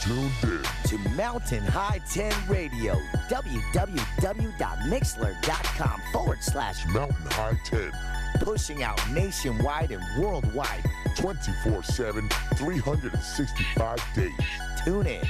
tuned in to Mountain High 10 Radio, Mountain High 10, pushing out nationwide and worldwide, 24/7, 365 days. Tune in.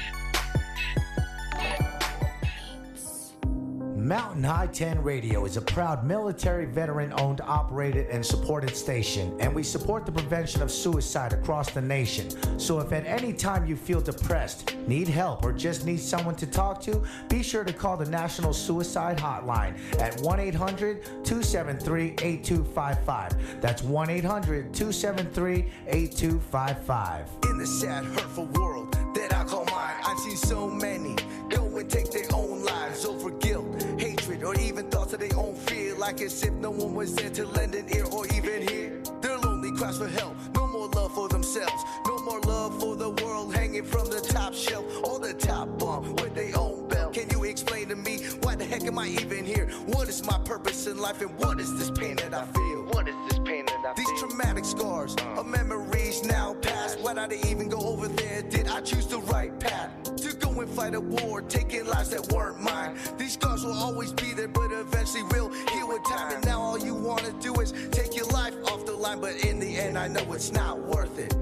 Mountain High 10 Radio is a proud military veteran-owned, operated, and supported station, and we support the prevention of suicide across the nation. So if at any time you feel depressed, need help, or just need someone to talk to, be sure to call the National Suicide Hotline at 1-800-273-8255. That's 1-800-273-8255. In the sad, hurtful world that I call mine, I've seen so many go and take their own lives over guilt, hatred, or even thoughts of their own fear, like as if no one was there to lend an ear or even hear their lonely cries for help. No more love for themselves, no more love for the world, hanging from the top shelf or the top bunk with their own belt. Can you explain to me why the heck am I even here? What is my purpose in life, and what is this pain that I feel? What is this pain that I feel? These traumatic scars of memories now past. Why did I even go over there? Did I choose the right path to go and fight a war, taking lives that weren't mine? These scars will always be there, but eventually will heal with time. And now all you want to do is take your life off the line, but in the end I know it's not worth it.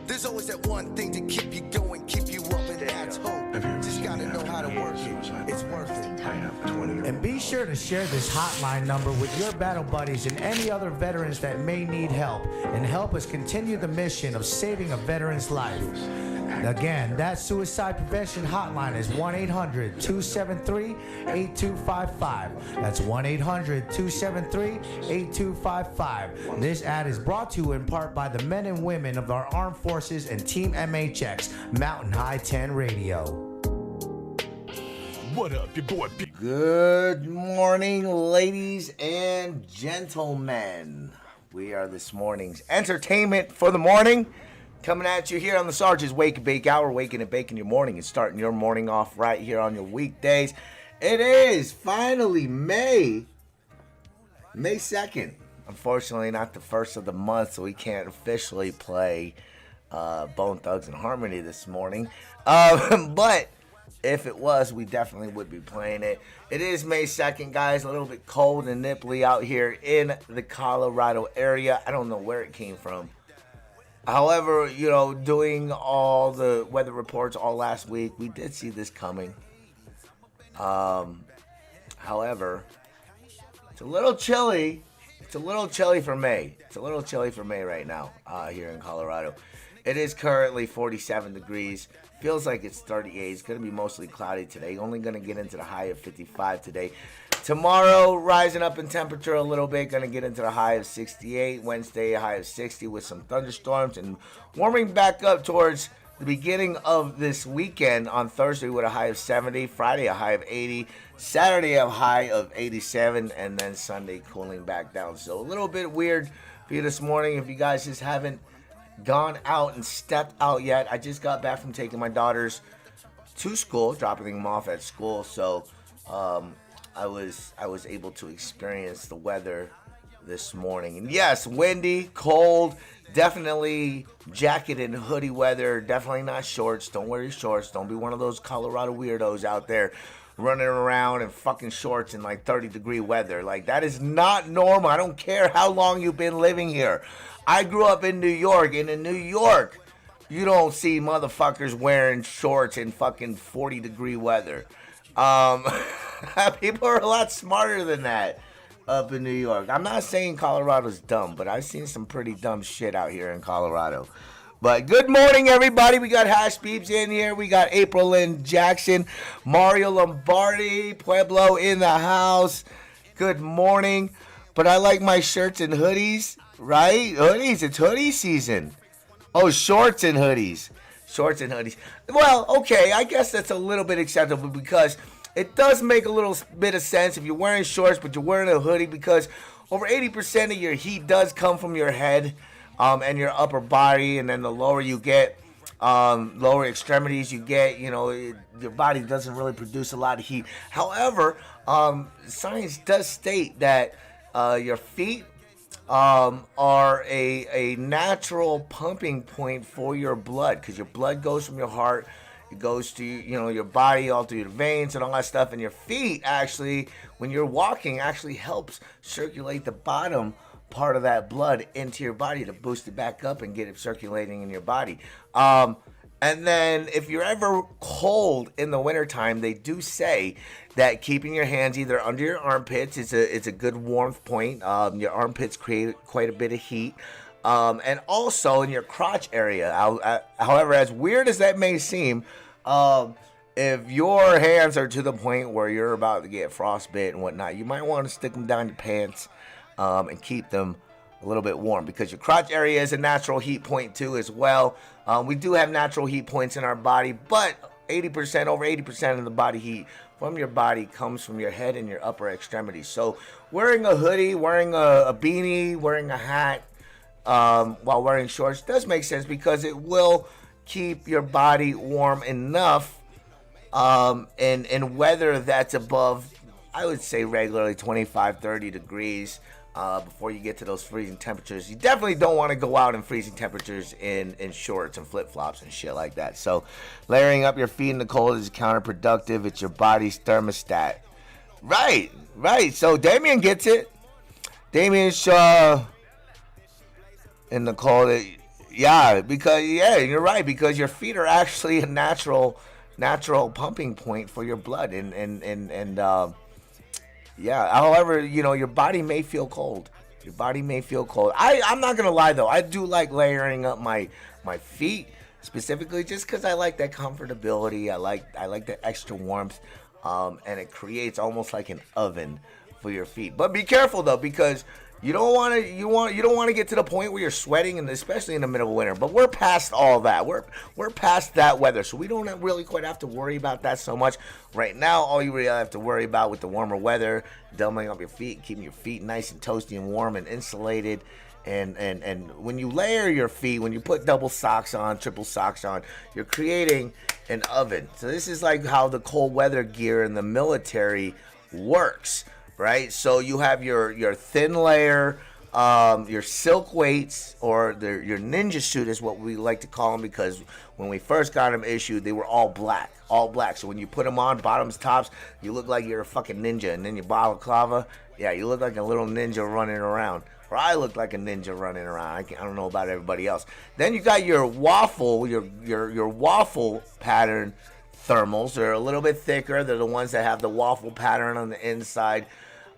There's always that one thing to keep you going, keep you up, and that's hope. Just gotta know how to work it. It's worth it. And be sure to share this hotline number with your battle buddies and any other veterans that may need help, and help us continue the mission of saving a veteran's life. Again, that suicide prevention hotline is 1-800-273-8255. That's 1-800-273-8255. This ad is brought to you in part by the men and women of our armed forces and Team MHX, Mountain High 10 Radio. What up, your boy? Good morning, ladies and gentlemen. We are this morning's entertainment for the morning. Coming at you here on the Sarges Wake and Bake Hour, waking and baking your morning and starting your morning off right here on your weekdays. It is finally May 2nd. Unfortunately, not the first of the month, so we can't officially play Bone Thugs and Harmony this morning. But if it was, we definitely would be playing it. It is May 2nd, guys. A little bit cold and nipply out here in the Colorado area. I don't know where it came from. However, you know, doing all the weather reports all last week, we did see this coming. However, it's a little chilly. It's a little chilly for May. It's a little chilly for May right now here in Colorado. It is currently 47 degrees. Feels like it's 38. It's going to be mostly cloudy today. Only going to get into the high of 55 today. Tomorrow, rising up in temperature a little bit. Going to get into the high of 68. Wednesday, a high of 60 with some thunderstorms. And warming back up towards the beginning of this weekend on Thursday with a high of 70. Friday, a high of 80. Saturday, a high of 87. And then Sunday, cooling back down. So a little bit weird for you this morning if you guys just haven't gone out and stepped out yet. I just got back from taking my daughters to school, dropping them off at school. So I was able to experience the weather this morning. And yes, windy, cold, definitely jacket and hoodie weather. Definitely not shorts. Don't wear your shorts. Don't be one of those Colorado weirdos out there running around in fucking shorts in like 30-degree weather. Like, that is not normal. I don't care how long you've been living here. I grew up in New York, and in New York, you don't see motherfuckers wearing shorts in fucking 40-degree weather. People are a lot smarter than that up in New York. I'm not saying Colorado's dumb, but I've seen some pretty dumb shit out here in Colorado. But good morning, everybody. We got Hash Beeps in here. We got April Lynn Jackson, Mario Lombardi, Pueblo in the house. Good morning. But I like my shirts and hoodies, right? Hoodies. It's hoodie season. Oh, shorts and hoodies. Shorts and hoodies. Well, okay. I guess that's a little bit acceptable because it does make a little bit of sense if you're wearing shorts but you're wearing a hoodie, because over 80% of your heat does come from your head and your upper body, and then the lower you get, lower extremities you get, you know, your body doesn't really produce a lot of heat. However, science does state that your feet are a natural pumping point for your blood, because your blood goes from your heart It goes to, your body, all through your veins and all that stuff. And your feet, actually, when you're walking, actually helps circulate the bottom part of that blood into your body to boost it back up and get it circulating in your body. And then if you're ever cold in the wintertime, they do say that keeping your hands either under your armpits is a good warmth point. Your armpits create quite a bit of heat. And also in your crotch area. However, as weird as that may seem, if your hands are to the point where you're about to get frostbite and whatnot, you might want to stick them down your pants and keep them a little bit warm, because your crotch area is a natural heat point too as well. We do have natural heat points in our body, but over 80% of the body heat from your body comes from your head and your upper extremities. So wearing a hoodie, wearing a beanie, wearing a hat while wearing shorts does make sense, because it will keep your body warm enough in weather that's above, I would say, regularly 25, 30 degrees. Before you get to those freezing temperatures. You definitely don't want to go out in freezing temperatures in shorts and flip-flops and shit like that. So layering up your feet in the cold is counterproductive. It's your body's thermostat. Right. So Damien gets it. Damien's in the cold. You're right, because your feet are actually a natural pumping point for your blood. However, your body may feel cold. I'm not going to lie, though. I do like layering up my feet, specifically just because I like that comfortability. I like the extra warmth, and it creates almost like an oven for your feet. But be careful, though, because you don't want to get to the point where you're sweating, and especially in the middle of winter. But we're past all that. We're past that weather, so we don't really quite have to worry about that so much. Right now, all you really have to worry about with the warmer weather, doubling up your feet, keeping your feet nice and toasty and warm and insulated. And when you layer your feet, when you put double socks on, triple socks on, you're creating an oven. So this is like how the cold weather gear in the military works. Right, so you have your thin layer, your silk weights, or your ninja suit is what we like to call them, because when we first got them issued, they were all black. So when you put them on, bottoms, tops, you look like you're a fucking ninja. And then your balaclava, you look like a little ninja running around. Or I look like a ninja running around. I don't know about everybody else. Then you got your waffle, your waffle pattern thermals. They're a little bit thicker. They're the ones that have the waffle pattern on the inside.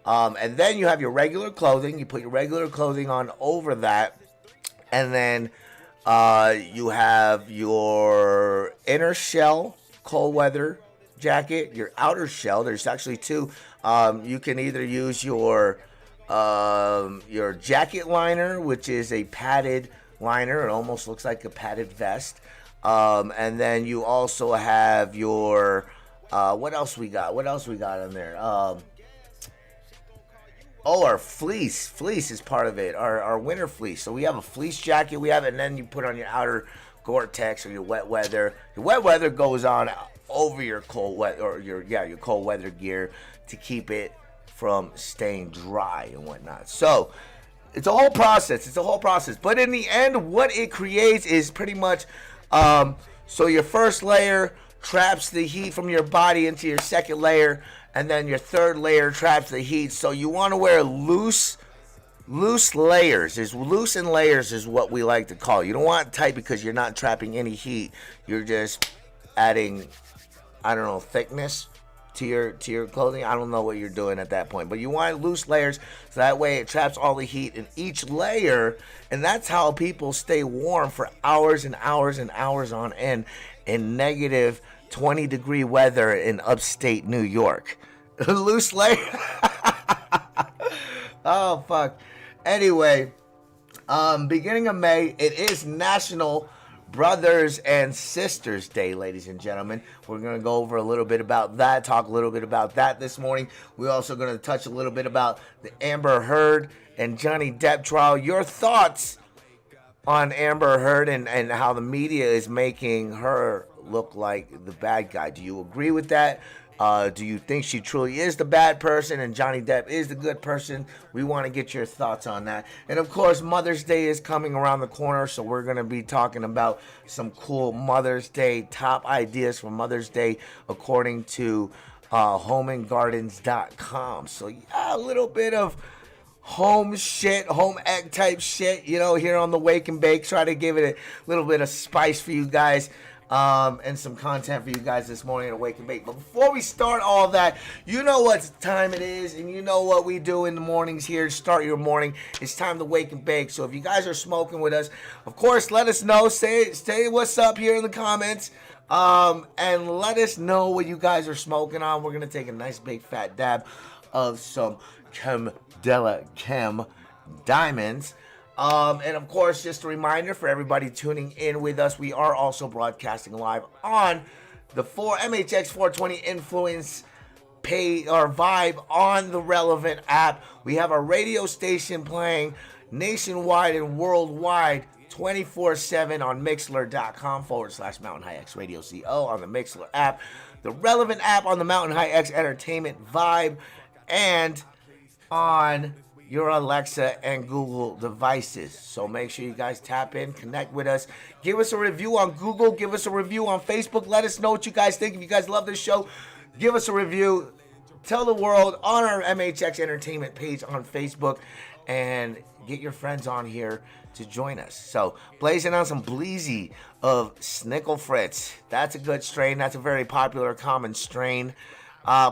And then you have your regular clothing. You put your regular clothing on over that. And then you have your inner shell cold weather jacket, your outer shell. There's actually two. You can either use your jacket liner, which is a padded liner. It almost looks like a padded vest. And then you also have your, what else we got in there? Our fleece. Fleece is part of it. Our winter fleece. So we have a fleece jacket. And then you put on your outer Gore-Tex or your wet weather. Your wet weather goes on over your cold weather, or your cold weather gear, to keep it from staying dry and whatnot. So it's a whole process. But in the end, what it creates is pretty much, so your first layer traps the heat from your body into your second layer, and then your third layer traps the heat. So you want to wear loose layers. Loose in layers is what we like to call. You don't want tight, because you're not trapping any heat. You're just adding, thickness to your clothing. I don't know what you're doing at that point, but you want loose layers, so that way it traps all the heat in each layer, and that's how people stay warm for hours and hours and hours on end in negative 20-degree weather in upstate New York. Loose layer. Oh, fuck. Anyway, beginning of May, it is National Brothers and Sisters Day, ladies and gentlemen. We're going to go over a little bit about that, talk a little bit about that this morning. We're also going to touch a little bit about the Amber Heard and Johnny Depp trial. Your thoughts on Amber Heard and how the media is making her look like the bad guy. Do you agree with that? Do you think she truly is the bad person and Johnny Depp is the good person? We want to get your thoughts on that. And of course, Mother's Day is coming around the corner, so we're going to be talking about some cool Mother's Day top ideas for Mother's Day according to homeandgardens.com. So yeah, a little bit of home shit, home ec type shit, here on the Wake and Bake. Try to give it a little bit of spice for you guys. And some content for you guys this morning at Wake and Bake. But before we start all that, you know what time it is, and you know what we do in the mornings here to start your morning. It's time to Wake and Bake. So if you guys are smoking with us, of course, let us know. Say what's up here in the comments. And let us know what you guys are smoking on. We're going to take a nice big fat dab of some Chem Della Chem Diamonds. And of course, just a reminder for everybody tuning in with us, we are also broadcasting live on the MHX 420 Influence pay or vibe on the Relevant app. We have a radio station playing nationwide and worldwide 24/7 on Mixler.com/Mountain High X Radio CO on the Mixler app, the Relevant app on the Mountain High X Entertainment vibe, and on your Alexa and Google devices. So make sure you guys tap in, connect with us. Give us a review on Google. Give us a review on Facebook. Let us know what you guys think. If you guys love this show, give us a review. Tell the world on our MHX Entertainment page on Facebook. And get your friends on here to join us. So blazing on some Bleezy of Snickle Fritz. That's a good strain. That's a very popular, common strain.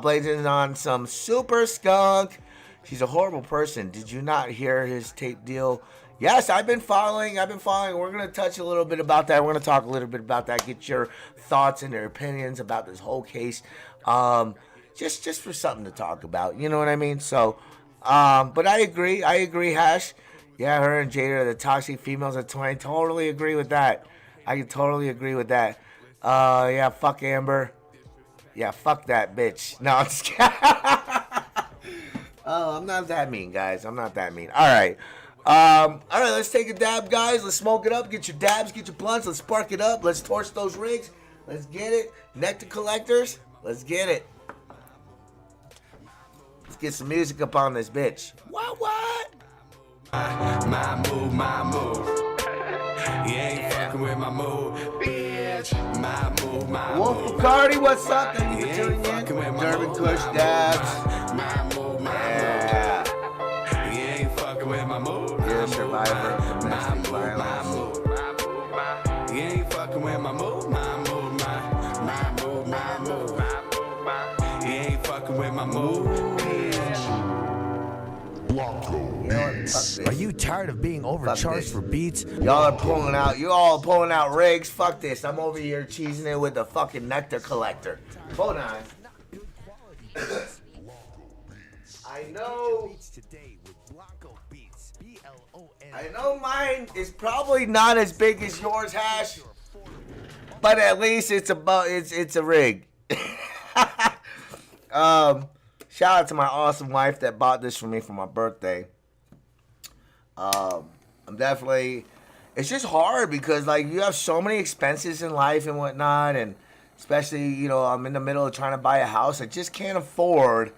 Blazing on some Super Skunk. He's a horrible person. Did you not hear his tape deal? Yes, I've been following. We're going to touch a little bit about that. We're going to talk a little bit about that. Get your thoughts and your opinions about this whole case. Just for something to talk about. You know what I mean? So, but I agree, Hash. Yeah, her and Jada are the toxic females at 20. Totally agree with that. I can totally agree with that. Yeah, fuck Amber. Yeah, fuck that bitch. No, I'm just kidding. Oh, I'm not that mean, guys. I'm not that mean. All right. Let's take a dab, guys. Let's smoke it up. Get your dabs, get your blunts. Let's spark it up. Let's torch those rigs. Let's get it. Nectar collectors. Let's get it. Let's get some music up on this bitch. What? My move. You ain't fucking with my move, bitch. My move. Wolf Bacardi, what's up? Thank you for tuning in. Durban Kush dabs. My move. Yeah. You ain't fucking with my move. You're a survivor of domestic violence. You ain't fucking with my move. My move. You ain't fucking with my move, bitch. Blanco Beats. Are you tired of being overcharged for beats? You all are pulling out rigs. Fuck this. I'm over here cheesing it with the fucking nectar collector. Hold on. I know mine is probably not as big as yours, Hash, but at least it's a rig. Shout out to my awesome wife that bought this for me for my birthday. It's just hard because like you have so many expenses in life and whatnot, and especially, I'm in the middle of trying to buy a house. I just can't afford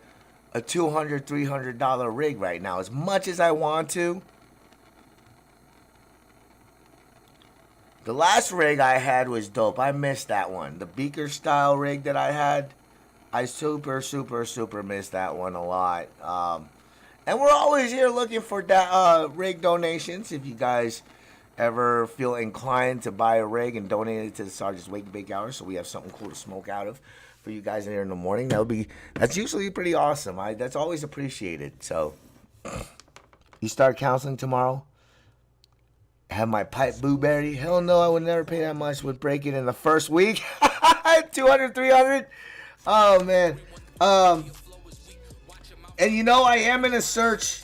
a $200, $300 rig right now as much as I want to. The last rig I had was dope. I missed that one. The beaker style rig that I had, I super missed that one a lot. And we're always here looking for rig donations. If you guys ever feel inclined to buy a rig and donate it to the Sarges Wake and Bake Hour, so we have something cool to smoke out of for you guys here in the morning, that's usually pretty awesome. That's always appreciated. So, you start counseling tomorrow? Have my pipe blueberry? Hell no, I would never pay that much. Would break it in the first week. 200, 300. Oh man. And I am in a search.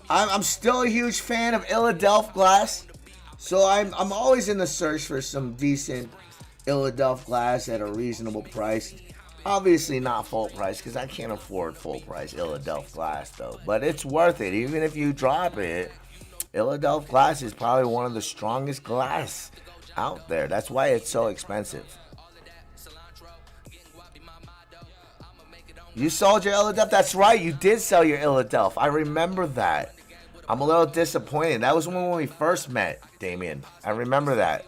I'm still a huge fan of Philadelphia glass, so I'm always in the search for some decent Philadelphia glass at a reasonable price. Obviously not full price because I can't afford full price Philadelphia glass though. But it's worth it. Even if you drop it, Philadelphia glass is probably one of the strongest glass out there. That's why it's so expensive. You sold your Illadelph? That's right. You did sell your Illadelph. I remember that. I'm a little disappointed. That was when we first met, Damien. I remember that.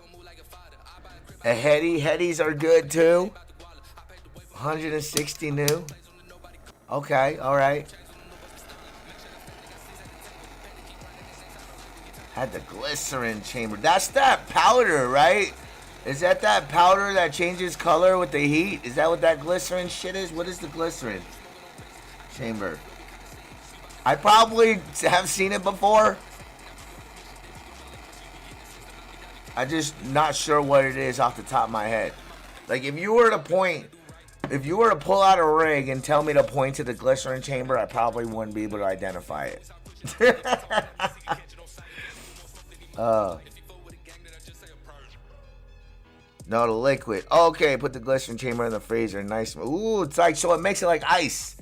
A Headies are good too. 160 new. Okay, all right. Had the glycerin chamber. That's that powder, right? Is that powder that changes color with the heat? Is that what that glycerin shit is? What is the glycerin chamber? I probably have seen it before. I'm just not sure what it is off the top of my head. Like if you were to pull out a rig and tell me to point to the glycerin chamber, I probably wouldn't be able to identify it. No, the liquid. Okay, put the glycerin chamber in the freezer. Nice. Ooh, it's like, so it makes it like ice.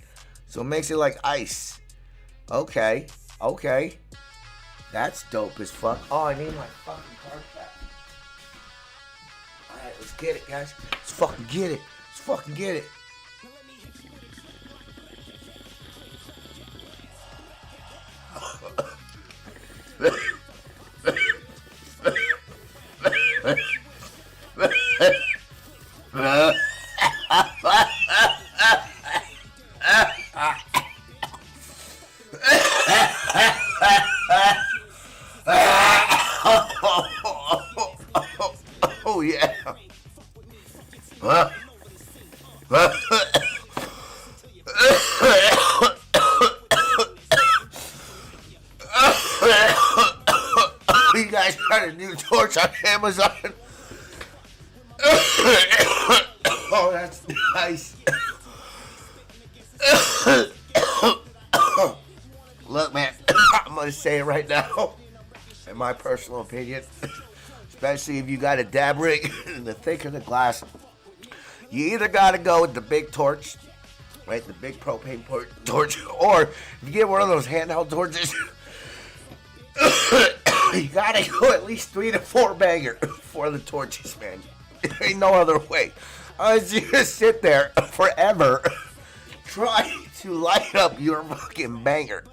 Okay. That's dope as fuck. Oh, I need my fucking card back. Alright, let's get it, guys. Let's fucking get it. Oh yeah. You guys got a new torch on Amazon. Oh, that's nice. Look, man, I'm gonna say it right now. In my personal opinion, especially if you got a dab rig, the thicker the glass, you either gotta go with the big torch, right? The big propane torch, or if you get one of those handheld torches, you gotta go at least 3 to 4 banger for the torches, man. There ain't no other way. Unless you just sit there forever trying to light up your fucking banger.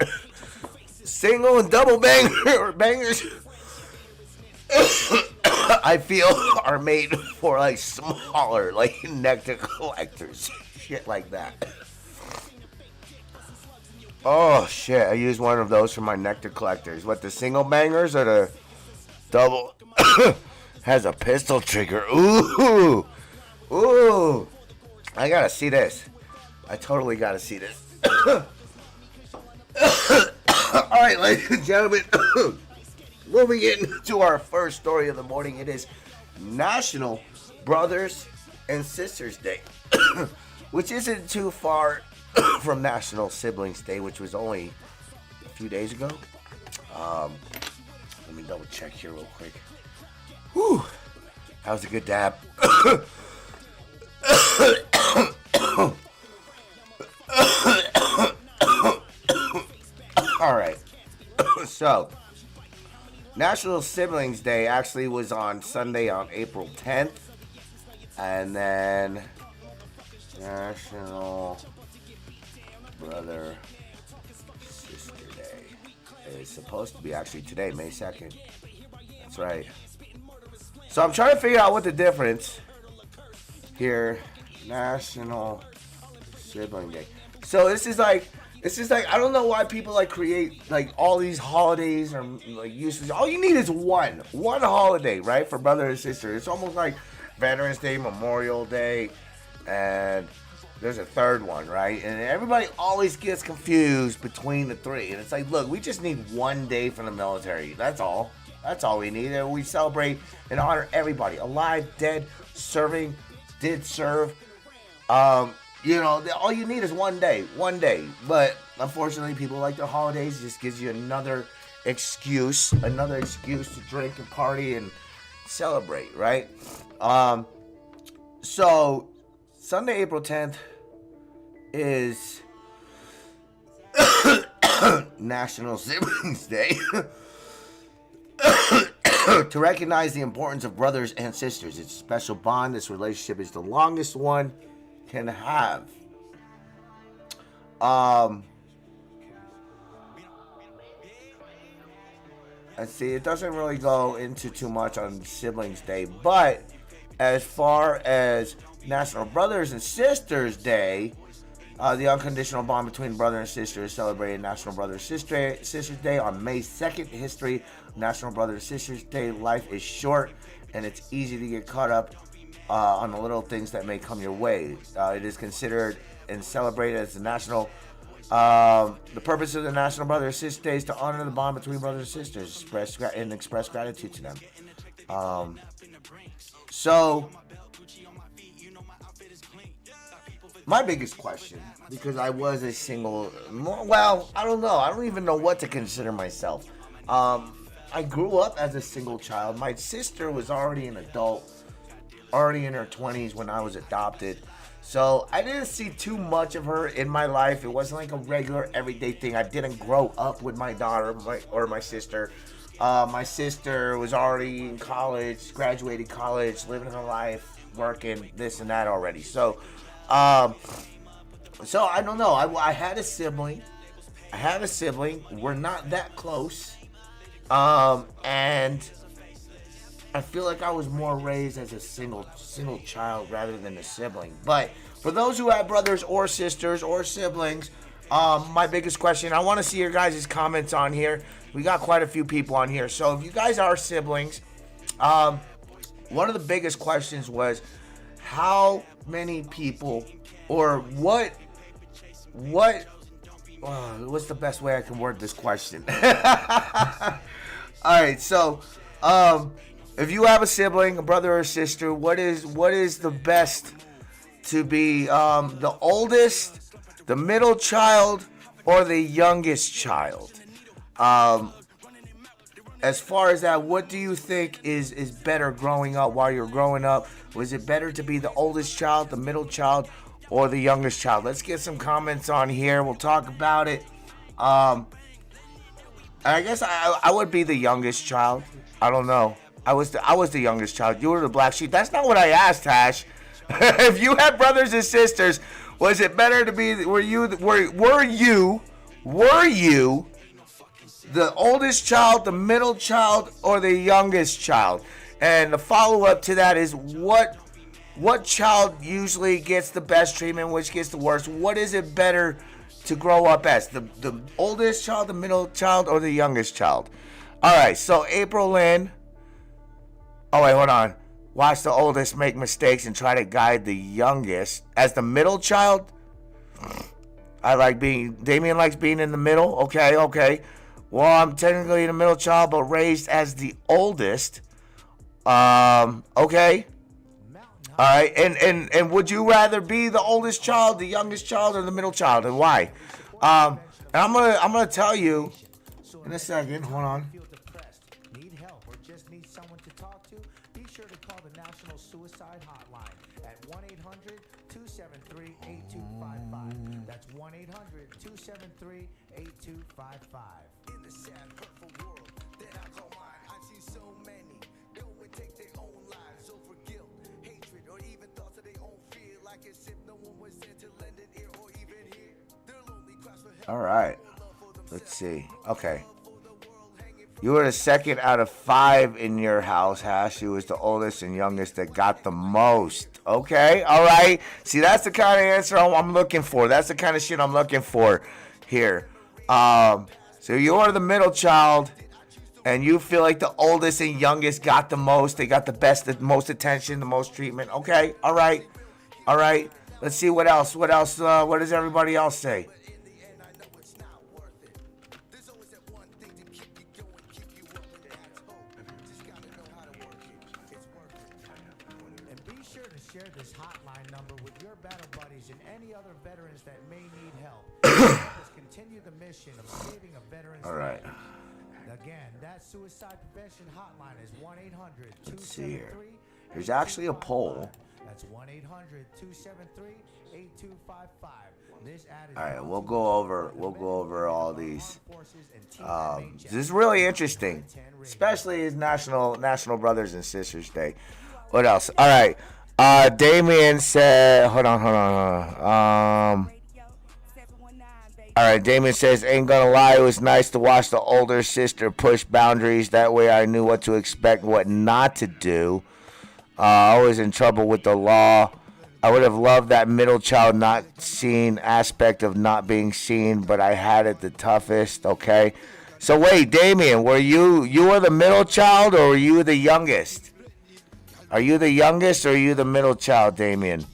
Single and double bangers, I feel, are made for like smaller, like nectar collectors, shit like that. Oh shit! I use one of those for my nectar collectors. What, the single bangers or the double? Has a pistol trigger. Ooh. I gotta see this. I totally gotta see this. All right, ladies and gentlemen, moving into our first story of the morning, it is National Brothers and Sisters Day, which isn't too far from National Siblings Day, which was only a few days ago. Let me double check here real quick. Whew, that was a good dab. All right. So, National Siblings Day actually was on Sunday on April 10th. And then National Brother Sister Day is supposed to be actually today, May 2nd. That's right. So I'm trying to figure out what the difference here. National Sibling Day. So this is like I don't know why people like create like all these holidays or like uses. All you need is one holiday, right, for brother and sister. It's almost like Veterans Day, Memorial Day, and there's a third one, right? And everybody always gets confused between the three. And it's like, look, we just need one day for the military. That's all. That's all we need. And we celebrate and honor everybody, alive, dead, serving, did serve. You know, all you need is one day. But unfortunately, people like their holidays. It just gives you another excuse to drink and party and celebrate, right? So Sunday, April 10th is National Siblings Day. To recognize the importance of brothers and sisters. It's a special bond. This relationship is the longest one can have. Let's see, it doesn't really go into too much on Siblings Day, but as far as National Brothers and Sisters Day, the unconditional bond between brother and sister is celebrated National Brothers and Sisters Day on May 2nd. History of National Brothers and Sisters Day. Life is short, and it's easy to get caught up on the little things that may come your way. It is considered and celebrated as the national. The purpose of the National Brothers and Sisters Day is to honor the bond between brothers and sisters, express gratitude to them. So, my biggest question, because I was a single, well, I don't know. I don't even know what to consider myself. I grew up as a single child. My sister was already an adult, already in her 20s when I was adopted. So I didn't see too much of her in my life. It wasn't like a regular everyday thing. I didn't grow up with my daughter or my sister. My sister was already in college, graduated college, living her life, working, this and that already. So I don't know. I had a sibling. We're not that close. And I feel like I was more raised as a single child rather than a sibling. But for those who have brothers or sisters or siblings, my biggest question, I want to see your guys' comments on here. We got quite a few people on here. So if you guys are siblings, one of the biggest questions was how many people or what's the best way I can word this question? All right, so if you have a sibling, a brother or a sister, what is the best to be the oldest, the middle child, or the youngest child? As far as that, what do you think is better growing up while you're growing up? Was it better to be the oldest child, the middle child, or the youngest child? Let's get some comments on here. We'll talk about it. I guess I would be the youngest child. I don't know. I was the youngest child. You were the black sheep. That's not what I asked, Hash. If you had brothers and sisters, was it better to be? Were you the oldest child, the middle child, or the youngest child? And the follow-up to that is what child usually gets the best treatment, which gets the worst? What is it better to grow up as? The oldest child, the middle child, or the youngest child? All right, so April Lynn. Oh, wait, hold on. Watch the oldest make mistakes and try to guide the youngest. As the middle child, Damien likes being in the middle. Okay. Well, I'm technically the middle child, but raised as the oldest. Okay. All right, and would you rather be the oldest child, the youngest child, or the middle child, and why? And I'm gonna tell you in a second. Hold on. Need help or just need someone to talk to? Be sure to call the National Suicide Hotline at 1-800-273-8255. That's 1-800-273-8255. In the sad, hurtful world that I call mine, I've seen so many go and take their own lives over guilt, hatred, or even thoughts of their own fear, like as if no one was there to lend an ear or even hear their lonely cries for help. All right. Let's see. Okay. You were the second out of 5 in your house, Hash. You was the oldest and youngest that got the most. Okay. All right. See, that's the kind of answer I'm looking for. That's the kind of shit I'm looking for here. So you're the middle child, and you feel like the oldest and youngest got the most. They got the best, the most attention, the most treatment. Okay. All right. Let's see what else. What does everybody else say? Share this hotline number with your battle buddies and any other veterans that may need help. Let's continue the mission of saving a veteran's All right. life. Again, that suicide prevention hotline is 1-800-273-8255. Let's see here. There's actually a poll. That's 1-800-273-8255. This ad is All right, we'll go over all these. This is really interesting, especially as National Brothers and Sisters Day. What else? All right. Damien said, hold on. All right, Damon says, ain't gonna lie, it was nice to watch the older sister push boundaries. That way I knew what to expect, what not to do. Always in trouble with the law. I would have loved that middle child not seen aspect of not being seen, but I had it the toughest, okay? So wait, Damien, were you were the middle child or were you the youngest? Are you the youngest or are you the middle child, Damien?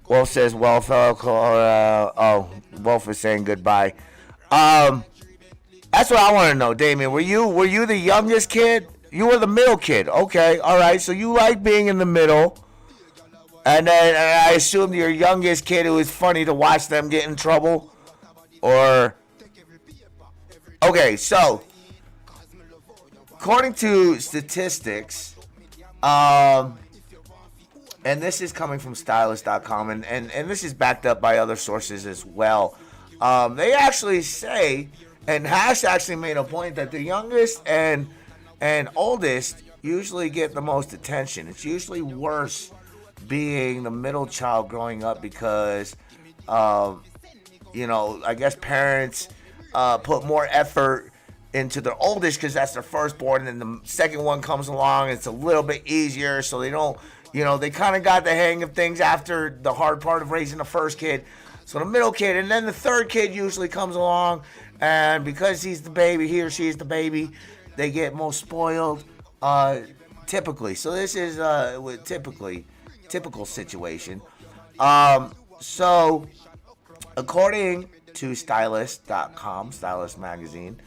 Wolf says, Wolf is saying goodbye. That's what I want to know, Damien. Were you the youngest kid? You were the middle kid. Okay, all right. So you like being in the middle. And then I assumed your youngest kid, it was funny to watch them get in trouble. Or, okay, so, according to statistics, and this is coming from stylist.com, and this is backed up by other sources as well. They actually say, and Hash actually made a point, that the youngest and oldest usually get the most attention. It's usually worse being the middle child growing up because, I guess parents put more effort into their oldest because that's their firstborn, and then the second one comes along, it's a little bit easier, so they don't, they kind of got the hang of things after the hard part of raising the first kid. So the middle kid, and then the third kid usually comes along, and because he's the baby, he or she is the baby, they get most spoiled, typically. So this is typical situation. So according to Stylist.com, Stylist magazine,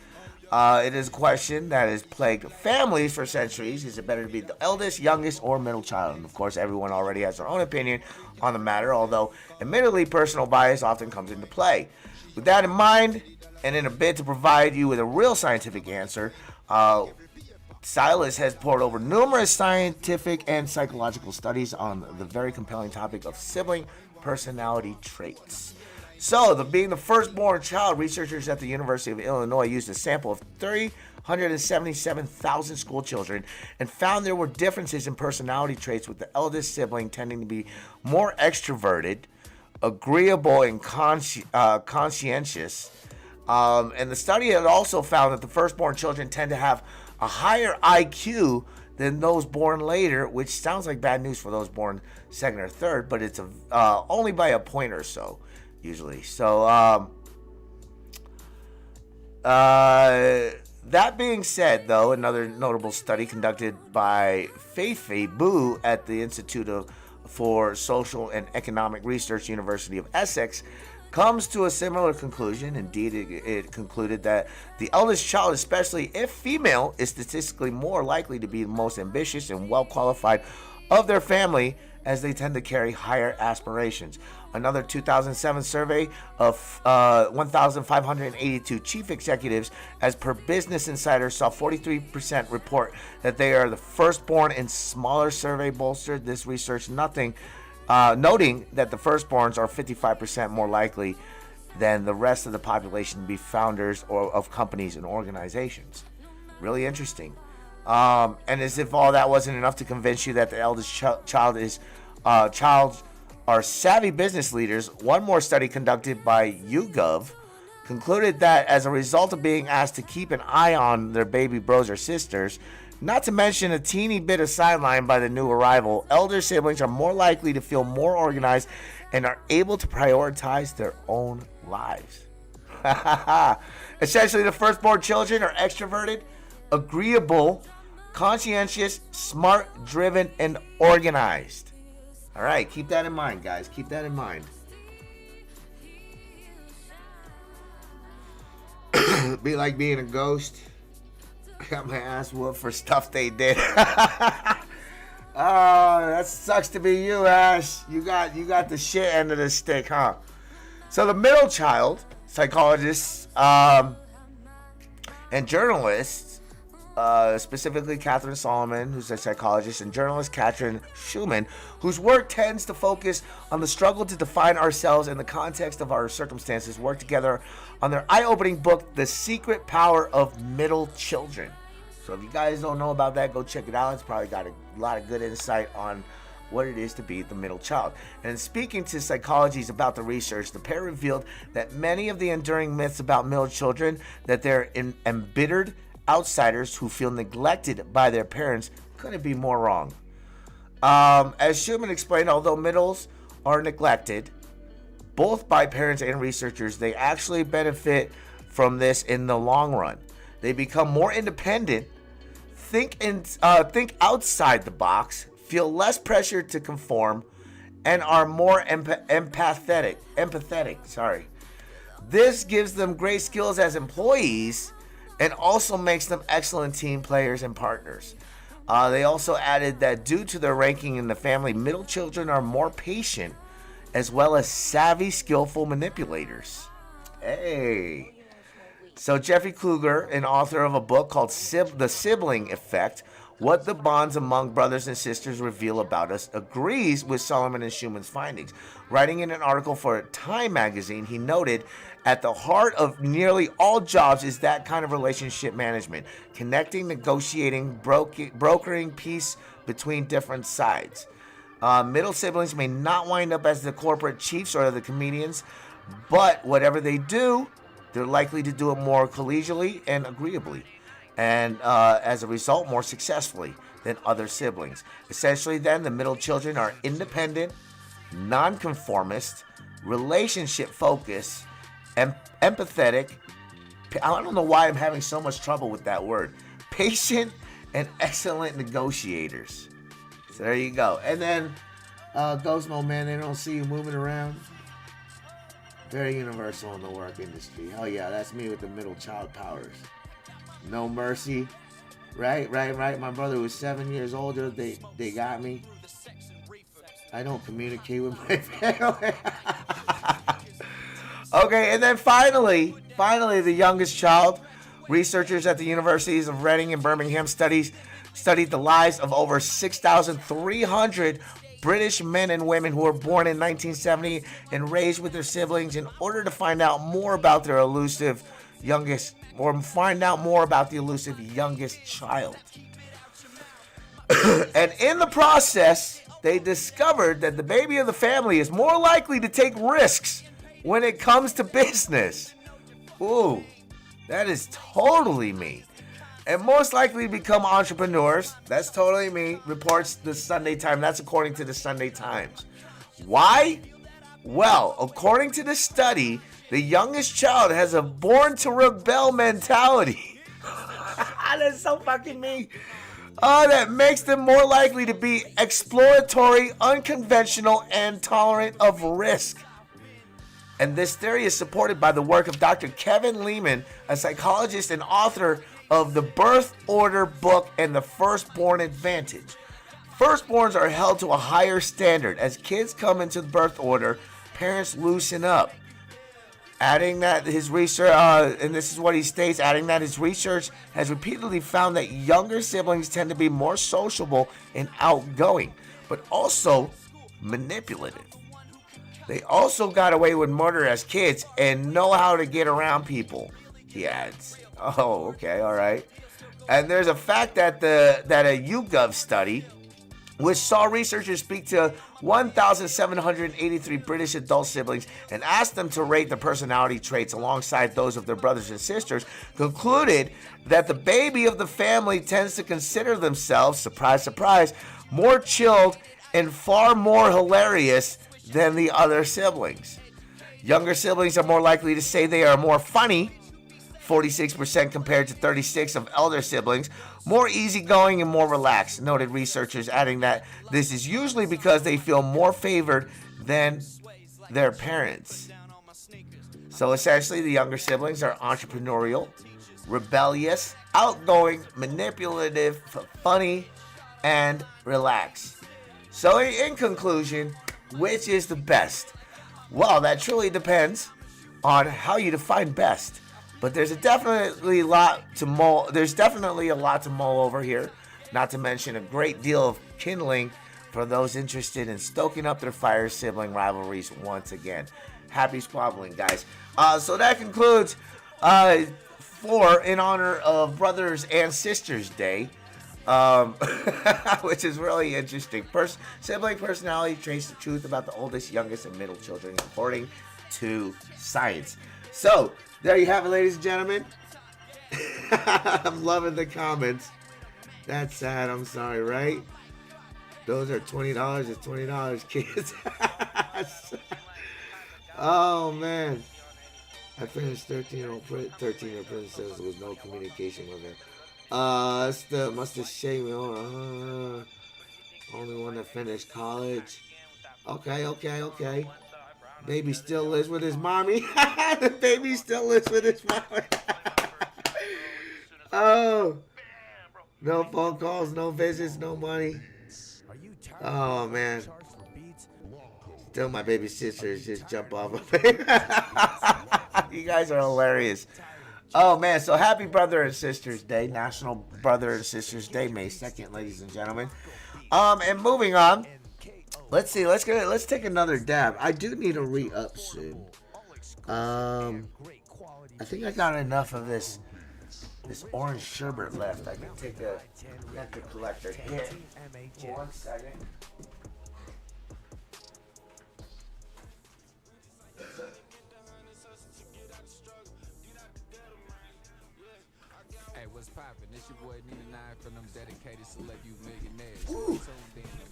it is a question that has plagued families for centuries. Is it better to be the eldest, youngest, or middle child? And of course, everyone already has their own opinion on the matter, although admittedly personal bias often comes into play. With that in mind, and in a bid to provide you with a real scientific answer, Stylist has poured over numerous scientific and psychological studies on the very compelling topic of sibling personality traits. So, being the firstborn child, researchers at the University of Illinois used a sample of 377,000 school children and found there were differences in personality traits, with the eldest sibling tending to be more extroverted, agreeable, and conscientious. And the study had also found that the firstborn children tend to have a higher IQ than those born later, which sounds like bad news for those born second or third, but it's only by a point or so, usually. So, that being said, though, another notable study conducted by Faithful Boo at the Institute for Social and Economic Research, University of Essex, comes to a similar conclusion. Indeed, it concluded that the eldest child, especially if female, is statistically more likely to be the most ambitious and well-qualified of their family, as they tend to carry higher aspirations. Another 2007 survey of 1,582 chief executives, as per Business Insider, saw 43% report that they are the firstborn, and smaller survey bolstered this research, noting that the firstborns are 55% more likely than the rest of the population to be founders of companies and organizations. Really interesting. And as if all that wasn't enough to convince you that the eldest child are savvy business leaders, one more study conducted by YouGov concluded that as a result of being asked to keep an eye on their baby bros or sisters, not to mention a teeny bit of sideline by the new arrival, elder siblings are more likely to feel more organized and are able to prioritize their own lives. Essentially, the firstborn children are extroverted, agreeable, conscientious, smart, driven, and organized. All right, keep that in mind, guys. Keep that in mind. Be like being a ghost. I got my ass whooped for stuff they did. Oh, that sucks to be you, Ash. You got the shit end of the stick, huh? So the middle child, psychologists and journalists, specifically Catherine Solomon, who's a psychologist, and journalist Katrin Schumann, whose work tends to focus on the struggle to define ourselves in the context of our circumstances, work together on their eye-opening book, The Secret Power of Middle Children. So if you guys don't know about that, go check it out. It's probably got a lot of good insight on what it is to be the middle child. And speaking to psychologists about the research, the pair revealed that many of the enduring myths about middle children, that they're embittered outsiders who feel neglected by their parents, couldn't be more wrong. As Schumann explained, although middles are neglected, both by parents and researchers, they actually benefit from this in the long run. They become more independent, think outside the box, feel less pressure to conform, and are more empathetic. This gives them great skills as employees and also makes them excellent team players and partners. They also added that due to their ranking in the family, middle children are more patient as well as savvy, skillful manipulators. Hey. So Jeffrey Kluger, an author of a book called The Sibling Effect, What the Bonds Among Brothers and Sisters Reveal About Us, agrees with Solomon and Schumann's findings. Writing in an article for Time magazine, he noted, at the heart of nearly all jobs is that kind of relationship management, connecting, negotiating, brokering peace between different sides. Middle siblings may not wind up as the corporate chiefs or the comedians, but whatever they do, they're likely to do it more collegially and agreeably, and as a result, more successfully than other siblings. Essentially, then, the middle children are independent, nonconformist, relationship-focused, empathetic. I don't know why I'm having so much trouble with that word. Patient and excellent negotiators. So there you go. And then, Ghost Mode, man, they don't see you moving around. Very universal in the work industry. Oh yeah, that's me with the middle child powers. No mercy. Right. My brother was 7 years older. They got me. I don't communicate with my family. Okay, and then finally, the youngest child. Researchers at the universities of Reading and Birmingham studied the lives of over 6,300 British men and women who were born in 1970 and raised with their siblings in order to find out more about their elusive youngest child. And in the process, they discovered that the baby of the family is more likely to take risks when it comes to business. Ooh, that is totally me. And most likely to become entrepreneurs. That's totally me, reports the Sunday Times. That's according to the Sunday Times. Why? Well, according to the study, the youngest child has a born-to-rebel mentality. That's so fucking me. That makes them more likely to be exploratory, unconventional, and tolerant of risk. And this theory is supported by the work of Dr. Kevin Lehman, a psychologist and author of the Birth Order book and the Firstborn Advantage. Firstborns are held to a higher standard. As kids come into the birth order, parents loosen up. Adding that his research, and this is what he states, adding that his research has repeatedly found that younger siblings tend to be more sociable and outgoing, but also manipulative. They also got away with murder as kids and know how to get around people, he adds. Oh, okay, all right. And there's a fact that a YouGov study, which saw researchers speak to 1,783 British adult siblings and asked them to rate the personality traits alongside those of their brothers and sisters, concluded that the baby of the family tends to consider themselves, surprise, surprise, more chilled and far more hilarious than the other siblings. Younger siblings are more likely to say they are more funny, 46% compared to 36% of elder siblings, more easygoing and more relaxed, noted researchers, adding that this is usually because they feel more favored than their parents. So essentially, the younger siblings are entrepreneurial, rebellious, outgoing, manipulative, funny, and relaxed. So in conclusion, which is the best? Well, that truly depends on how you define best. But there's definitely a lot to mull over here, not to mention a great deal of kindling for those interested in stoking up their fire sibling rivalries once again. Happy squabbling, guys. So that concludes in honor of Brothers and Sisters Day. which is really interesting. Sibling personality trace the truth about the oldest, youngest, and middle children, according to science. So, there you have it, ladies and gentlemen. I'm loving the comments. That's sad. I'm sorry, right? Those are $20. It's $20, kids. Oh, man. I finished 13 or princess with no communication with her. Still must have shamed me. Only one that finished college. Okay. Baby still lives with his mommy. The baby still lives with his mommy. Oh. No phone calls, no visits, no money. Oh, man. Still my baby sisters just jump off of me. You guys are hilarious. Oh, man. So happy Brother and Sisters Day. National Brother and Sisters Day, May 2nd, ladies and gentlemen. And moving on. Let's see. Let's take another dab. I do need a re-up soon. I think I got enough of this orange sherbet left. I can take a nectar collector hit. 1 second. Hey, what's poppin'? This your boy Nina 9 from them dedicated celeb you millionaires.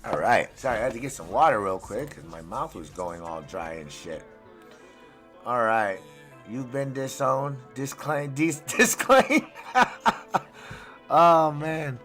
All right. Sorry, I had to get some water real quick because my mouth was going all dry and shit. All right. You've been disowned, disclaimed. Oh man.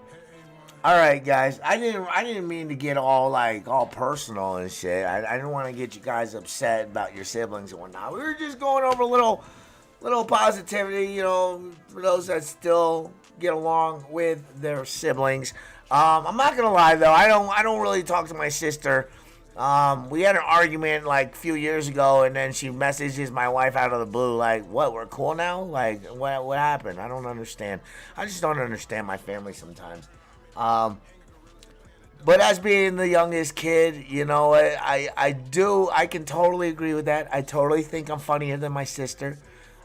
All right, guys. I didn't mean to get all personal and shit. I didn't want to get you guys upset about your siblings and whatnot. We were just going over a little positivity, you know, for those that still get along with their siblings. I'm not gonna lie though. I don't really talk to my sister. We had an argument like a few years ago, and then she messages my wife out of the blue, like, "What? We're cool now? Like, what happened? I don't understand. I just don't understand my family sometimes." But as being the youngest kid, you know, I can totally agree with that. I totally think I'm funnier than my sister.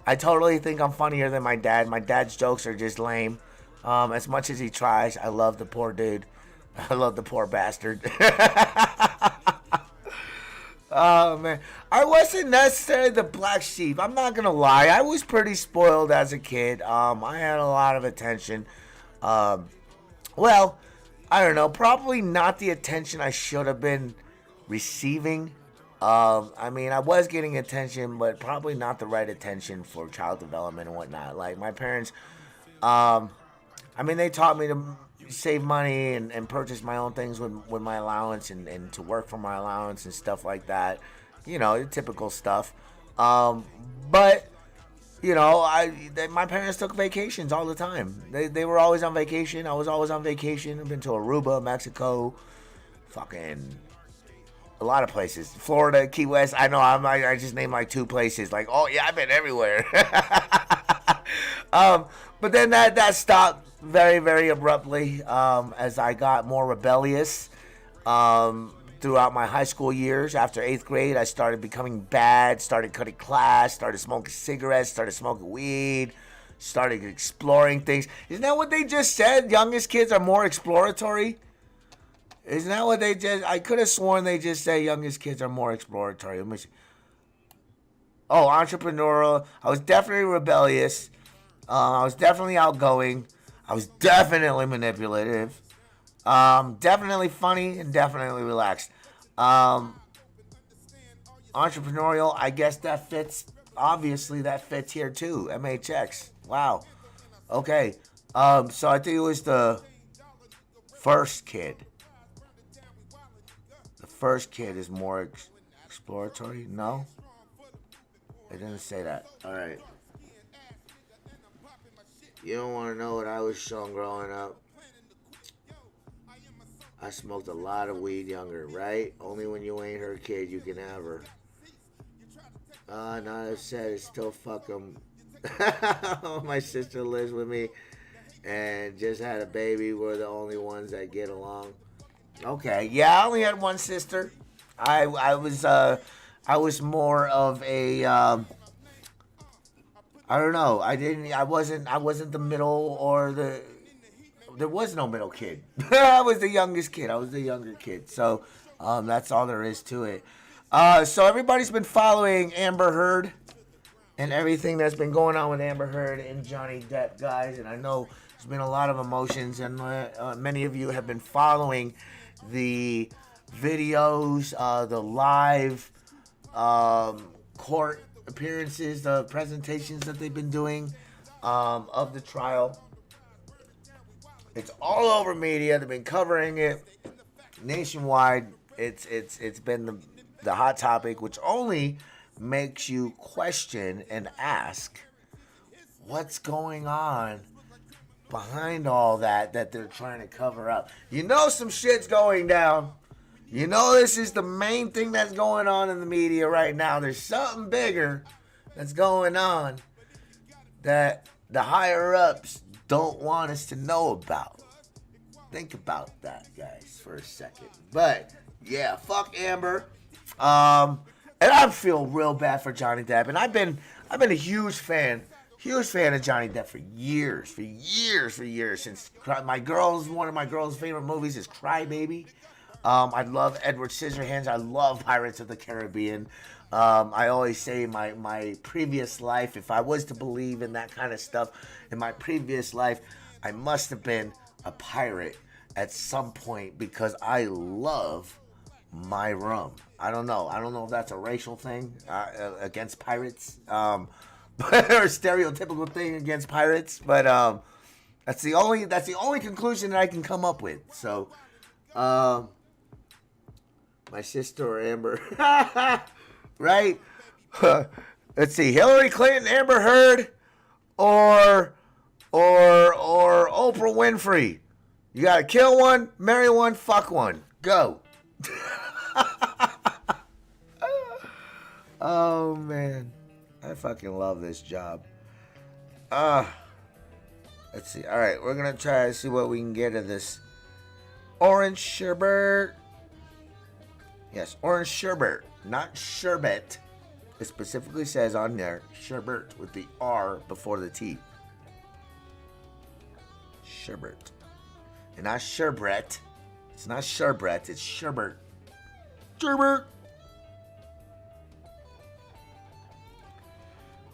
I totally think I'm funnier than my dad. My dad's jokes are just lame. As much as he tries, I love the poor dude. I love the poor bastard. Oh, man. I wasn't necessarily the black sheep. I'm not going to lie. I was pretty spoiled as a kid. I had a lot of attention. Well, I don't know. Probably not the attention I should have been receiving. I mean, I was getting attention, but probably not the right attention for child development and whatnot. Like, my parents, I mean, they taught me to save money and purchase my own things with my allowance and to work for my allowance and stuff like that. You know, the typical stuff. But, you know, my parents took vacations all the time. They were always on vacation. I was always on vacation. I've been to Aruba, Mexico, fucking a lot of places. Florida, Key West. I know I just named like 2 places. Like, oh yeah, I've been everywhere. But then that stopped very, very abruptly as I got more rebellious throughout my high school years. After 8th grade, I started becoming bad, started cutting class, started smoking cigarettes, started smoking weed, started exploring things. Isn't that what they just said? Youngest kids are more exploratory? Isn't that what they just... I could have sworn they just said youngest kids are more exploratory. Let me see. Oh, entrepreneurial. I was definitely rebellious. I was definitely outgoing. I was definitely manipulative. Definitely funny and definitely relaxed. Entrepreneurial, I guess that fits. Obviously, that fits here too. MHX. Wow. Okay. So I think it was the first kid. The first kid is more exploratory. No? It didn't say that. All right. You don't want to know what I was showing growing up. I smoked a lot of weed younger, right? Only when you ain't her kid, you can have her. Not upset, it's still fuck 'em. My sister lives with me and just had a baby. We're the only ones that get along. Okay, yeah, I only had one sister. I was more of a I don't know. I wasn't the middle or the there was no middle kid. I was the youngest kid. I was the younger kid. So that's all there is to it. So everybody's been following Amber Heard and everything that's been going on with Amber Heard and Johnny Depp, guys. And I know there's been a lot of emotions, and many of you have been following the videos, the live court appearances, the presentations that they've been doing of the trial. It's all over media. They've been covering it nationwide. It's been the hot topic, which only makes you question and ask what's going on behind all that they're trying to cover up. You know some shit's going down. You know this is the main thing that's going on in the media right now. There's something bigger that's going on that the higher-ups don't want us to know about. Think about that, guys, for a second. But, yeah, fuck Amber. And I feel real bad for Johnny Depp. And I've been a huge fan of Johnny Depp for years. Since one of my girls' favorite movies is Cry Baby. I love Edward Scissorhands. I love Pirates of the Caribbean. I always say my previous life, if I was to believe in that kind of stuff, in my previous life, I must have been a pirate at some point because I love my rum. I don't know if that's a racial thing against pirates, or a stereotypical thing against pirates, but that's the only conclusion that I can come up with. So, my sister or Amber, right? Let's see, Hillary Clinton, Amber Heard, or Oprah Winfrey. You gotta kill one, marry one, fuck one. Go. Oh man, I fucking love this job. Let's see. All right, we're gonna try to see what we can get of this orange sherbet. Yes, orange sherbet, not sherbet. It specifically says on there sherbet with the R before the T. Sherbet, and not sherbet. It's not sherbet. It's sherbet. Sherbet.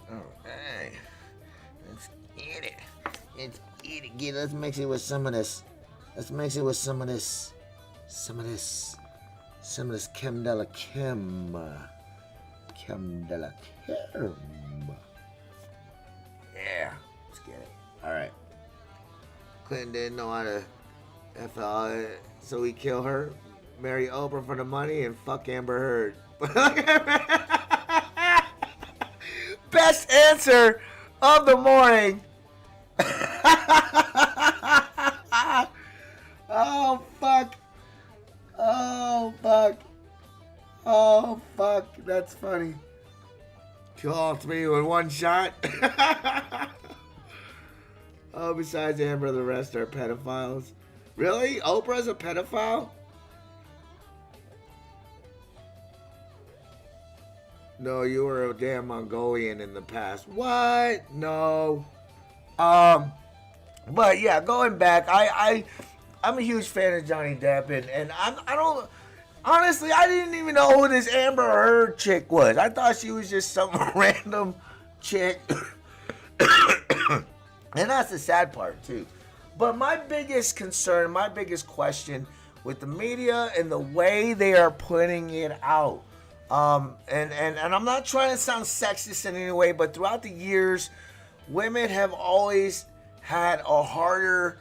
Alright. Let's get it. Let's mix it with some of this. Some of this creme de la creme. Creme de la creme. Yeah. Let's get it. Alright. Clinton didn't know how to FL, so he kill her, marry Oprah for the money, and fuck Amber Heard. Best answer of the morning. Oh, fuck. Oh, fuck. Oh, fuck. That's funny. Kill all three with one shot. Oh, besides Amber, the rest are pedophiles. Really? Oprah's a pedophile? No, you were a damn Mongolian in the past. What? No. But yeah, going back, I'm a huge fan of Johnny Depp, and I don't honestly, I didn't even know who this Amber Heard chick was. I thought she was just some random chick. And that's the sad part too. But my biggest concern, my biggest question with the media and the way they are putting it out, and I'm not trying to sound sexist in any way, but throughout the years, women have always had a harder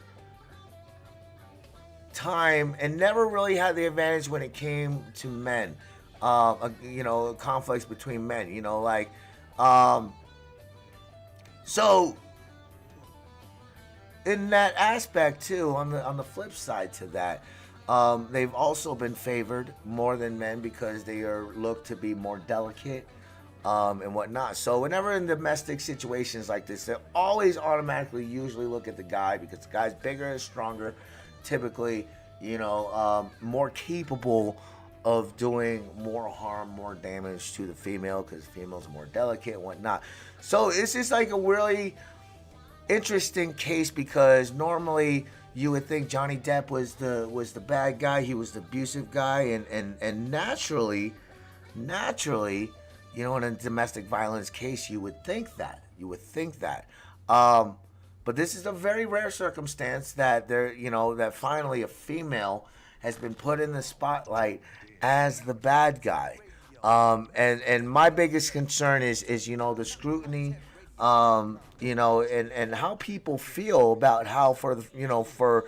time and never really had the advantage when it came to men. Conflicts between men. So in that aspect too, on the flip side to that, they've also been favored more than men because they are looked to be more delicate and whatnot. So whenever in domestic situations like this, they always automatically usually look at the guy because the guy's bigger and stronger, typically, more capable of doing more harm, more damage to the female because females are more delicate and whatnot. So it's just like a really interesting case because normally you would think Johnny Depp was the bad guy. He was the abusive guy, and naturally, you know, in a domestic violence case, you would think that. But this is a very rare circumstance that that finally a female has been put in the spotlight as the bad guy. And my biggest concern is the scrutiny, and how people feel about how for the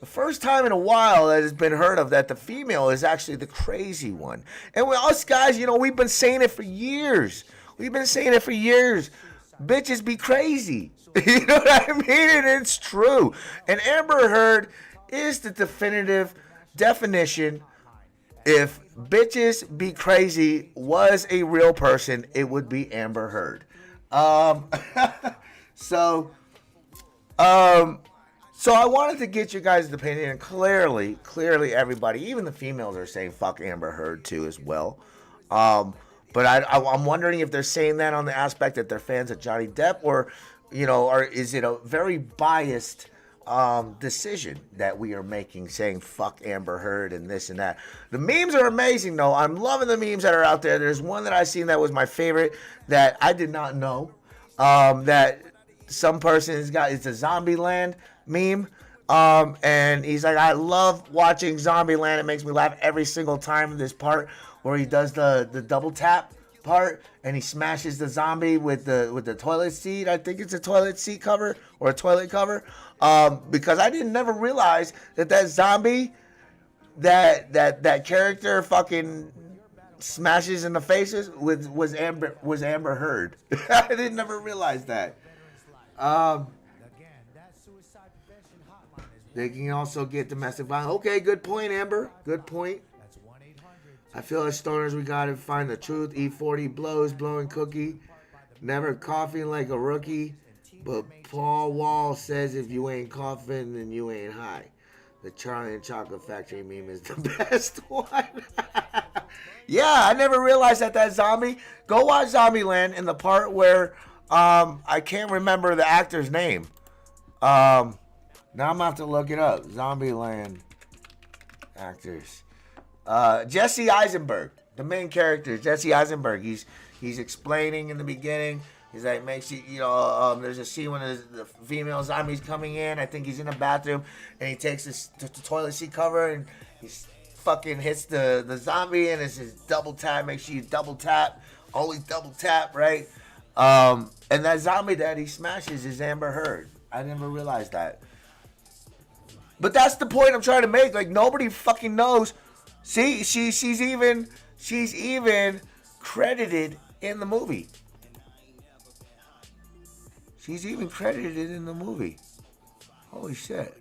first time in a while that has been heard of that the female is actually the crazy one. And with us guys, we've been saying it for years. Bitches be crazy. You know what I mean? And it's true. And Amber Heard is the definitive definition. If bitches be crazy was a real person, it would be Amber Heard. So I wanted to get you guys' opinion, and clearly everybody, even the females, are saying fuck Amber Heard too as well. But I'm wondering if they're saying that on the aspect that they're fans of Johnny Depp, or is it a very biased decision that we are making, saying fuck Amber Heard and this and that. The memes are amazing though. I'm loving the memes that are out there. There's one that I seen that was my favorite that I did not know that some person has got. It's a Zombieland meme, and he's like, I love watching Zombieland. It makes me laugh every single time. This part where he does the double tap part and he smashes the zombie with the toilet seat. I think it's a toilet seat cover or a toilet cover. Because I didn't never realize that zombie, that character fucking smashes in the faces was Amber Heard. I didn't never realize that. They can also get domestic violence. Okay, good point, Amber. Good point. I feel as stoners we gotta find the truth. Eat 40 blows, blowing cookie, never coughing like a rookie. But Paul Wall says if you ain't coughing, then you ain't high. The Charlie and Chocolate Factory meme is the best one. Yeah, I never realized that zombie. Go watch Zombieland in the part where I can't remember the actor's name. Now I'm gonna have to look it up. Zombieland actors. Jesse Eisenberg, the main character, Jesse Eisenberg. He's explaining in the beginning. He's like, makes you, there's a scene when the female zombie's coming in. I think he's in the bathroom, and he takes the toilet seat cover, and he fucking hits the zombie, and it's his double tap. Make sure you double tap. Always double tap, right? And that zombie that he smashes is Amber Heard. I never realized that. But that's the point I'm trying to make. Like, nobody fucking knows. See, she's even credited in the movie. She's even credited in the movie. Holy shit.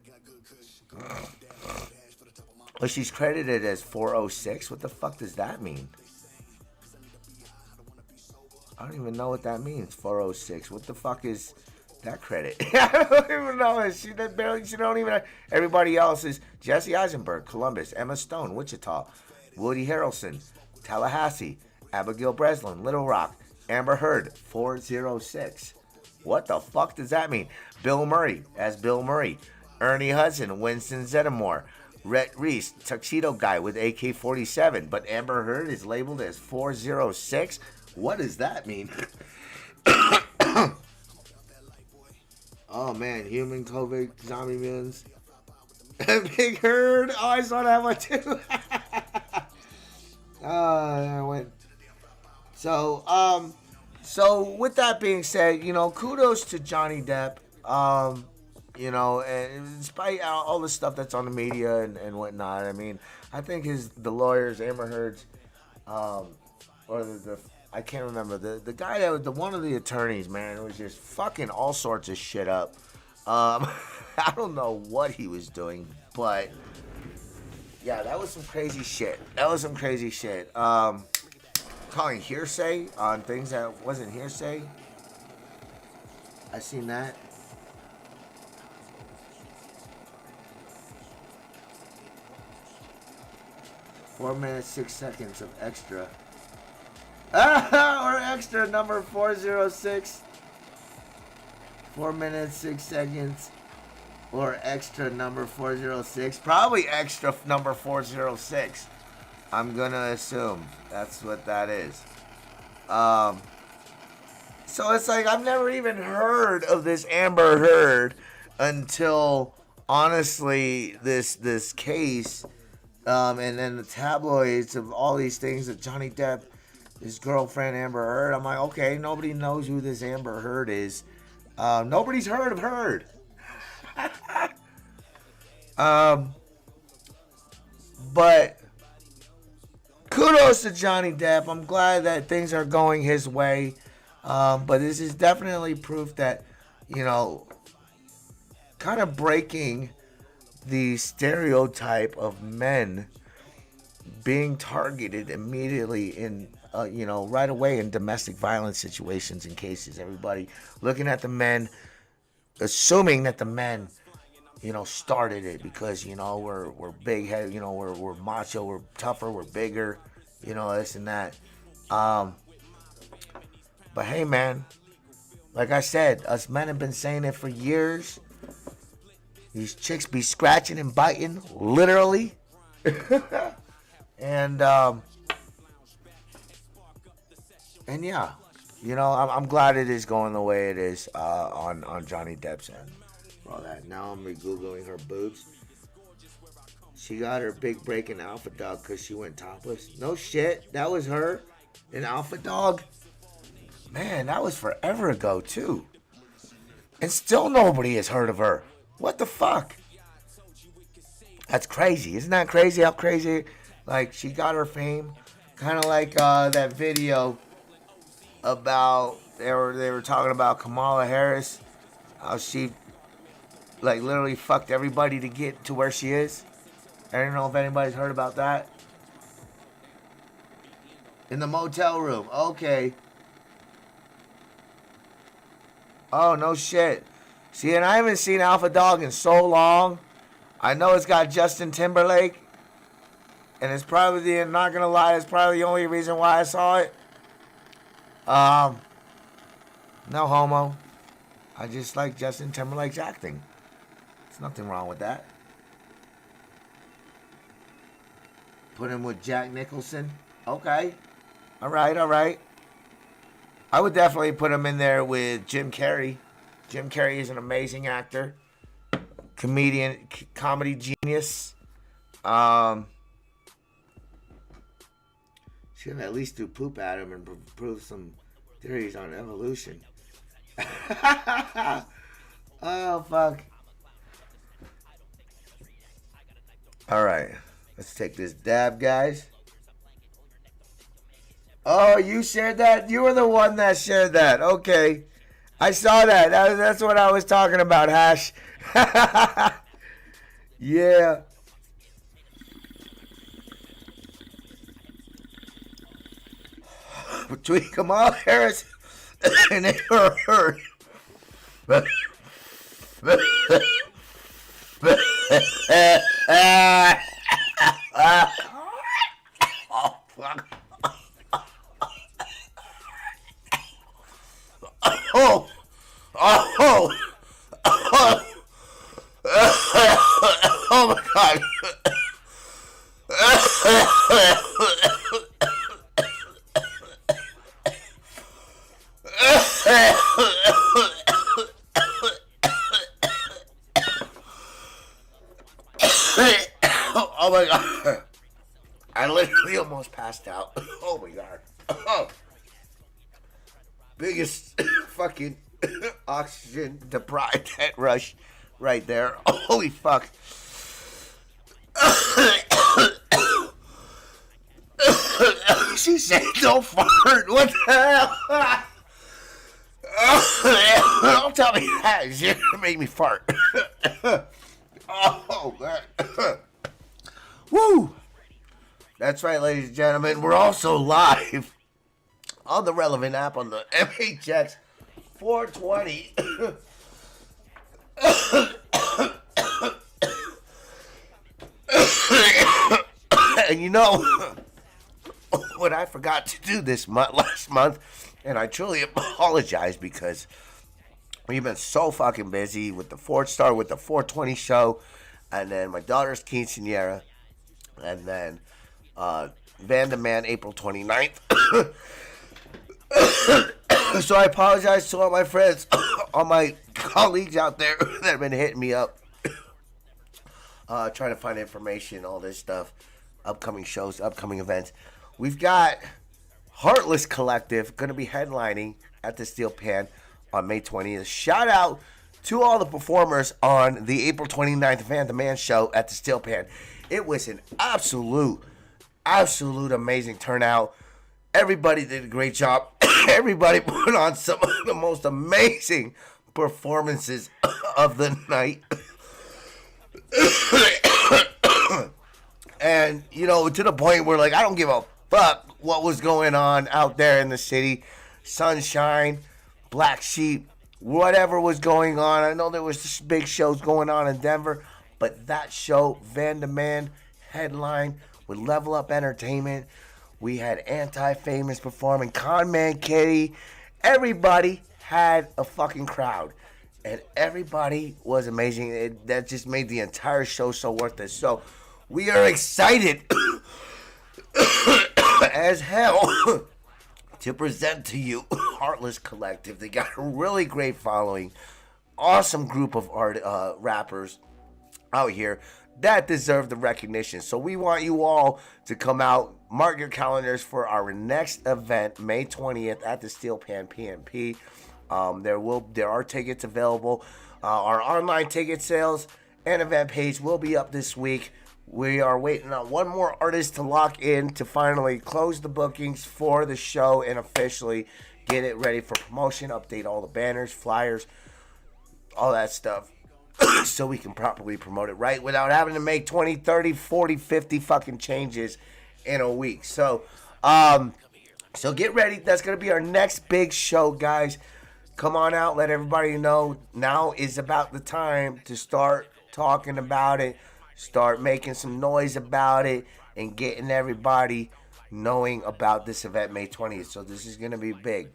But she's credited as 406. What the fuck does that mean? I don't even know what that means. 406. What the fuck is that credit? I don't even know. She don't even. Everybody else is Jesse Eisenberg, Columbus, Emma Stone, Wichita, Woody Harrelson, Tallahassee, Abigail Breslin, Little Rock, Amber Heard, 406. What the fuck does that mean? Bill Murray as Bill Murray, Ernie Hudson, Winston Zeddemore, Rhett Reese, Tuxedo Guy with AK-47, but Amber Heard is labeled as 406. What does that mean? Oh man, human COVID zombie mins. Big Heard. Oh, I saw that one too. I went. So with that being said, kudos to Johnny Depp. And despite all the stuff that's on the media and whatnot, I mean, I think the lawyers, Amber Heard's, or I can't remember the guy that was one of the attorneys, man, was just fucking all sorts of shit up. I don't know what he was doing, but yeah, that was some crazy shit. Calling hearsay on things that wasn't hearsay. I seen that. Four minutes, 6 seconds of extra. Or extra number 406. 4 minutes, 6 seconds. Or extra number 406. Probably extra number 406. I'm going to assume that's what that is. So it's like I've never even heard of this Amber Heard until, honestly, this case, and then the tabloids of all these things that Johnny Depp, his girlfriend Amber Heard. I'm like, okay, nobody knows who this Amber Heard is. Nobody's heard of Heard. But kudos to Johnny Depp. I'm glad that things are going his way. But this is definitely proof that, kind of breaking the stereotype of men being targeted immediately in, right away in domestic violence situations and cases. Everybody looking at the men, assuming that the men, started it because, we're big headed, we're macho, we're tougher, we're bigger, this and that. But hey, man, like I said, us men have been saying it for years. These chicks be scratching and biting, literally. And yeah, I'm glad it is going the way it is on Johnny Depp's end. For all that. Now I'm re-googling her boobs. She got her big break in Alpha Dog because she went topless. No shit, that was her in Alpha Dog. Man, that was forever ago, too. And still nobody has heard of her. What the fuck? That's crazy. Isn't that crazy how crazy? Like, she got her fame. Kind of like that video about, they were talking about Kamala Harris. How she, like, literally fucked everybody to get to where she is. I don't know if anybody's heard about that. In the motel room. Okay. Oh, no shit. See, and I haven't seen Alpha Dog in so long. I know it's got Justin Timberlake. And it's probably, I'm not going to lie, it's probably the only reason why I saw it. No homo. I just like Justin Timberlake's acting. There's nothing wrong with that. Put him with Jack Nicholson. Okay. All right. I would definitely put him in there with Jim Carrey. Jim Carrey is an amazing actor, comedian, comedy genius. Should at least do poop at him and prove some theories on evolution. Oh, fuck. All right. Let's take this dab, guys. Oh, you shared that? You were the one that shared that. Okay. I saw that. That's what I was talking about, Hash. Yeah. Between Kamala Harris and Amber Heard. Oh, fuck. Oh my God. Oh my God. I literally almost passed out. Oh my God. Oh. Biggest fucking oxygen deprived head rush right there. Holy fuck. She said don't fart. What the hell? Don't tell me that. You're gonna make me fart. Oh, man. Woo. That's right, ladies and gentlemen. We're also live on the relevant app on the MHX 420. And you know what I forgot to do this last month, and I truly apologize because We've been so fucking busy with the 4-star, with the 420 show, and then my daughter's quinceanera, and then Van the Man April 29th. So I apologize to all my friends, all my colleagues out there that have been hitting me up, trying to find information, all this stuff, upcoming shows, upcoming events. We've got Heartless Collective going to be headlining at the Steel Pan on May 20th. Shout out to all the performers on the April 29th Van the Man show at the Steel Pan. It was an absolute amazing turnout. Everybody did a great job. Everybody put on some of the most amazing performances of the night. And, you know, to the point where, like, I don't give a fuck what was going on out there in the city. Sunshine, Black Sheep, whatever was going on. I know there was just big shows going on in Denver, but that show, Van the Man, headline with Level Up Entertainment. We had Anti-Famous performing, Conman Kitty. Everybody had a fucking crowd. And everybody was amazing. That just made the entire show so worth it. So we are excited as hell to present to you Heartless Collective. They got a really great following. Awesome group of rappers out here that deserve the recognition. So we want you all to come out, mark your calendars for our next event, May 20th at the Steel Pan PNP. There are tickets available. Our online ticket sales and event page will be up this week. We are waiting on one more artist to lock in to finally close the bookings for the show and officially get it ready for promotion, update all the banners, flyers, all that stuff. So we can properly promote it right without having to make 20, 30, 40, 50 fucking changes in a week. So get ready. That's going to be our next big show, guys. Come on out. Let everybody know now is about the time to start talking about it, start making some noise about it, and getting everybody knowing about this event May 20th. So this is going to be big.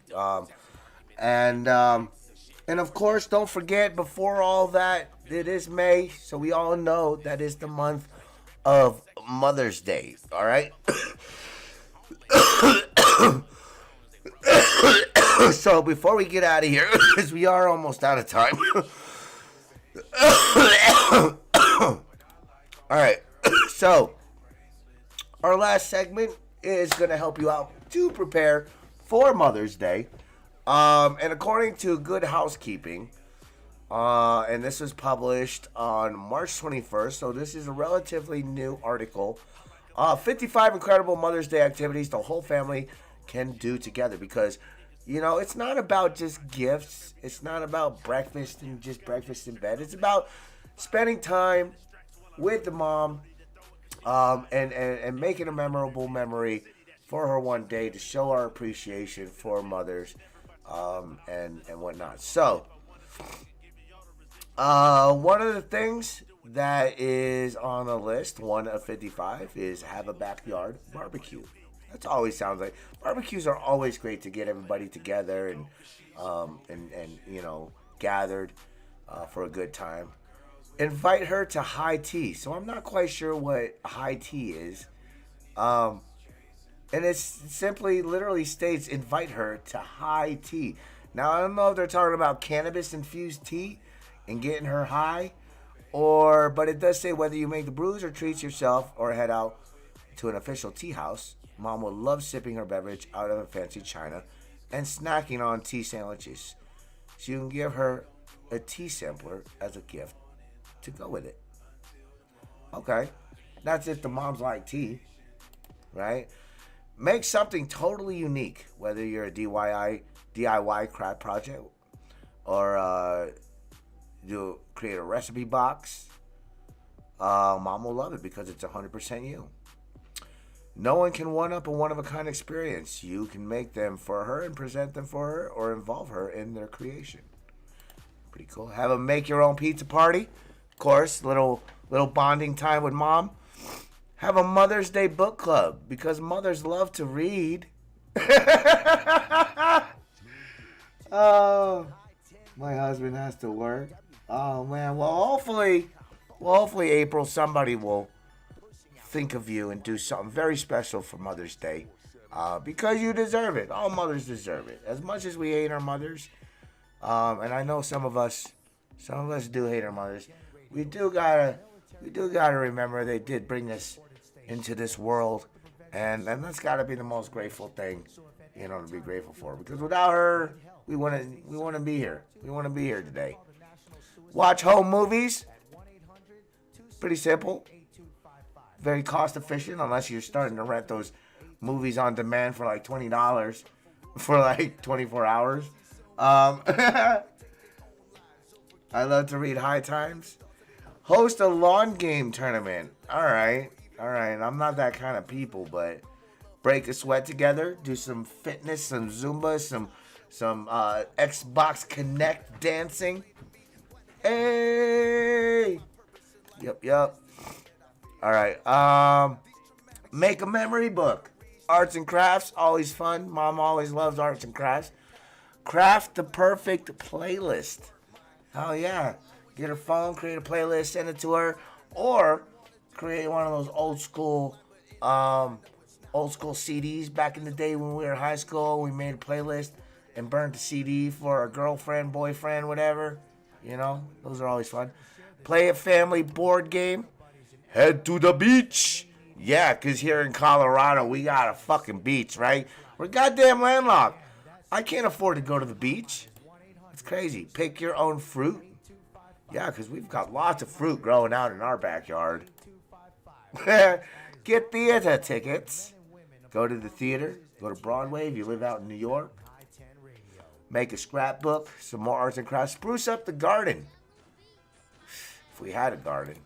And of course, don't forget, before all that, it is May, so we all know that is the month of Mother's Day, all right? So before we get out of here, because we are almost out of time. All right, so our last segment is going to help you out to prepare for Mother's Day. And according to Good Housekeeping, and this was published on March 21st, so this is a relatively new article. 55 incredible Mother's Day activities the whole family can do together, because, you know, it's not about just gifts. It's not about breakfast and just breakfast in bed. It's about spending time with the mom, and making a memorable memory for her one day to show our appreciation for mothers, and whatnot. So, one of the things that is on the list, one of 55, is have a backyard barbecue. That's always sounds like barbecues are always great to get everybody together and you know, gathered for a good time. Invite her to high tea. So I'm not quite sure what high tea is. And it simply literally states invite her to high tea. Now, I don't know if they're talking about cannabis-infused tea and getting her high, but it does say whether you make the brews or treats yourself or head out to an official tea house. Mom will love sipping her beverage out of a fancy china and snacking on tea sandwiches. So you can give her a tea sampler as a gift to go with it. Okay, that's if the moms like tea, right? Make something totally unique, whether you're a DIY craft project or create a recipe box. Mom will love it because it's 100% you. No one can one-up a one-of-a-kind experience. You can make them for her and present them for her or involve her in their creation. Pretty cool. Have a make-your-own pizza party. Of course, little bonding time with mom. Have a Mother's Day book club because mothers love to read. Oh, My husband has to work. Oh man. Hopefully April somebody will think of you and do something very special for Mother's Day. Because you deserve it. All mothers deserve it. As much as we hate our mothers, and I know some of us do hate our mothers. We do gotta remember they did bring us into this world, and that's gotta be the most grateful thing, to be grateful for. Because without her, we wouldn't be here. We wouldn't be here today. Watch home movies. Pretty simple. Very cost efficient, unless you're starting to rent those movies on demand for like $20 for like 24 hours. I love to read High Times. Host a lawn game tournament. All right. I'm not that kind of people, but break a sweat together. Do some fitness, some Zumba, some Xbox Connect dancing. Hey. Yep. All right. Make a memory book. Arts and crafts, always fun. Mom always loves arts and crafts. Craft the perfect playlist. Hell yeah. Get her phone, create a playlist, send it to her. Or create one of those old school CDs. Back in the day when we were in high school, we made a playlist and burned the CD for a girlfriend, boyfriend, whatever. Those are always fun. Play a family board game. Head to the beach. Yeah, because here in Colorado, we got a fucking beach, right? We're goddamn landlocked. I can't afford to go to the beach. It's crazy. Pick your own fruit. Yeah, because we've got lots of fruit growing out in our backyard. Get theater tickets. Go to the theater. Go to Broadway if you live out in New York. Make a scrapbook. Some more arts and crafts. Spruce up the garden. If we had a garden.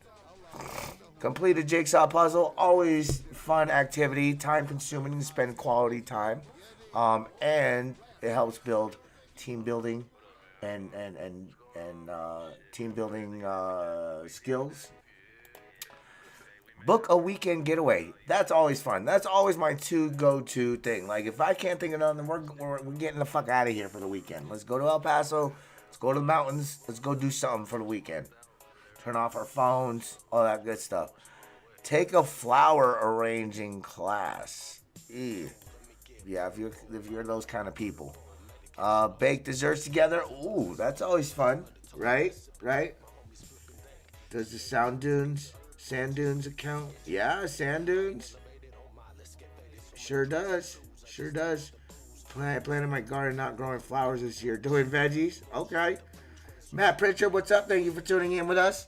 Complete a jigsaw puzzle. Always fun activity. Time consuming to spend quality time. And it helps build team building and team building skills. Book a weekend getaway. That's always fun. That's always my go-to thing. Like, if I can't think of nothing, we're getting the fuck out of here for the weekend. Let's go to El Paso. Let's go to the mountains. Let's go do something for the weekend. Turn off our phones. All that good stuff. Take a flower arranging class. Ew. Yeah, if you're those kind of people. Bake desserts together. Ooh, that's always fun. Right? Does the sand dunes account? Yeah, sand dunes. Sure does. Planting my garden, not growing flowers this year. Doing veggies. Okay. Matt Pritchard, what's up? Thank you for tuning in with us.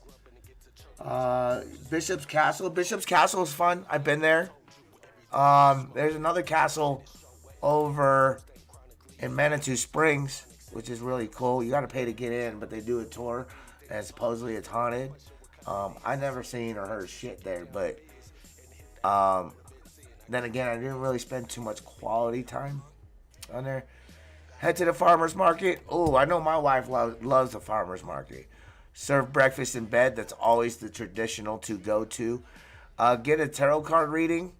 Bishop's Castle. Bishop's Castle is fun. I've been there. There's another castle over in Manitou Springs, which is really cool. You got to pay to get in, but they do a tour, and supposedly it's haunted. I never seen or heard shit there, but then again, I didn't really spend too much quality time on there. Head to the farmer's market. Oh, I know my wife loves the farmer's market. Serve breakfast in bed. That's always the traditional to go to. Get a tarot card reading.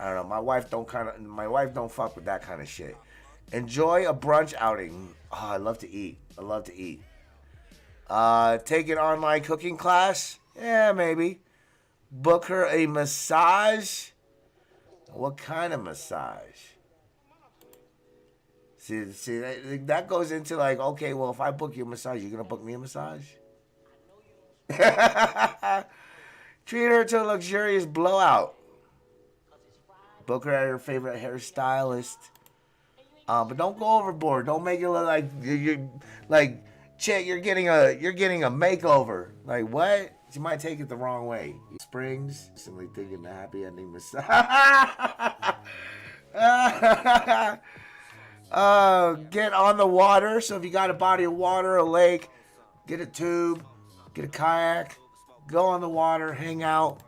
I don't know. My wife don't fuck with that kind of shit. Enjoy a brunch outing. Oh, I love to eat. Take an online cooking class. Yeah, maybe. Book her a massage. What kind of massage? See, that goes into like, okay, well, if I book you a massage, you're going to book me a massage? Treat her to a luxurious blowout. Book her at her favorite hairstylist. But don't go overboard. Don't make it look like you're like, chick, you're getting a makeover. Like, what? She might take it the wrong way. Springs, simply thinking the happy ending massage. Get on the water. So if you got a body of water, a lake, get a tube, get a kayak, go on the water, hang out,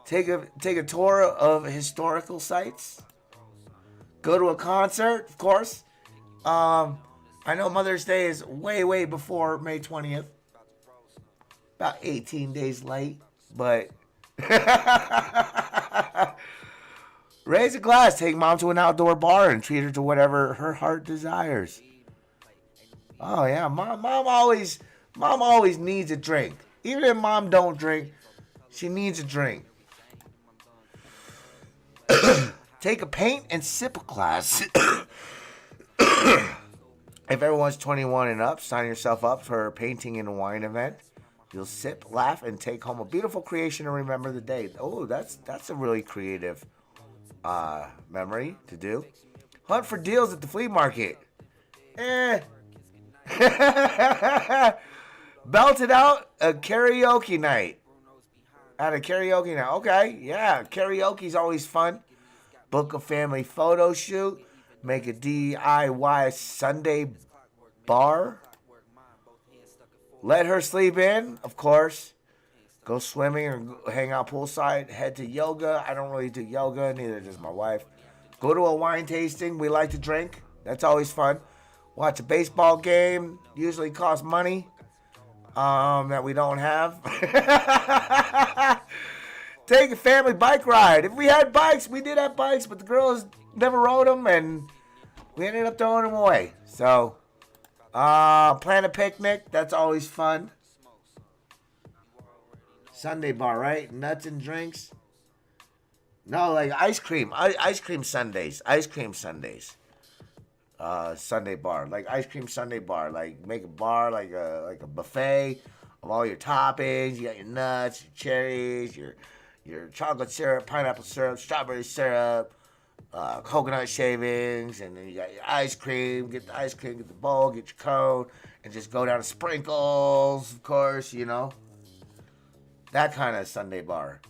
take a tour of historical sites, go to a concert, of course. I know Mother's Day is way before May 20th, about 18 days late, but raise a glass, take mom to an outdoor bar, and treat her to whatever her heart desires. Oh yeah, mom always needs a drink. Even if mom don't drink, she needs a drink. Take a paint and sip class. If everyone's 21 and up, sign yourself up for a painting and wine event. You'll sip, laugh, and take home a beautiful creation to remember the day. Oh, that's a really creative memory to do. Hunt for deals at the flea market. Belt it out, a karaoke night. At a karaoke night. Okay, yeah, karaoke's always fun. Book a family photo shoot. Make a DIY Sunday bar. Let her sleep in, of course. Go swimming or hang out poolside. Head to yoga. I don't really do yoga, neither does my wife. Go to a wine tasting. We like to drink. That's always fun. Watch a baseball game. Usually costs money that we don't have. Take a family bike ride. If we had bikes, we did have bikes, but the girls never rode them, and we ended up throwing them away. So, plan a picnic. That's always fun. Sunday bar, right? Nuts and drinks. No, like ice cream. Ice cream Sundays. Ice cream Sundays. Sunday bar. Like ice cream Sunday bar. Like make a bar like a buffet of all your toppings. You got your nuts, your cherries, your chocolate syrup, pineapple syrup, strawberry syrup, coconut shavings, and then you got your ice cream. Get the ice cream, get the bowl, get your cone, and just go down to sprinkles, of course, you know. That kind of Sunday bar.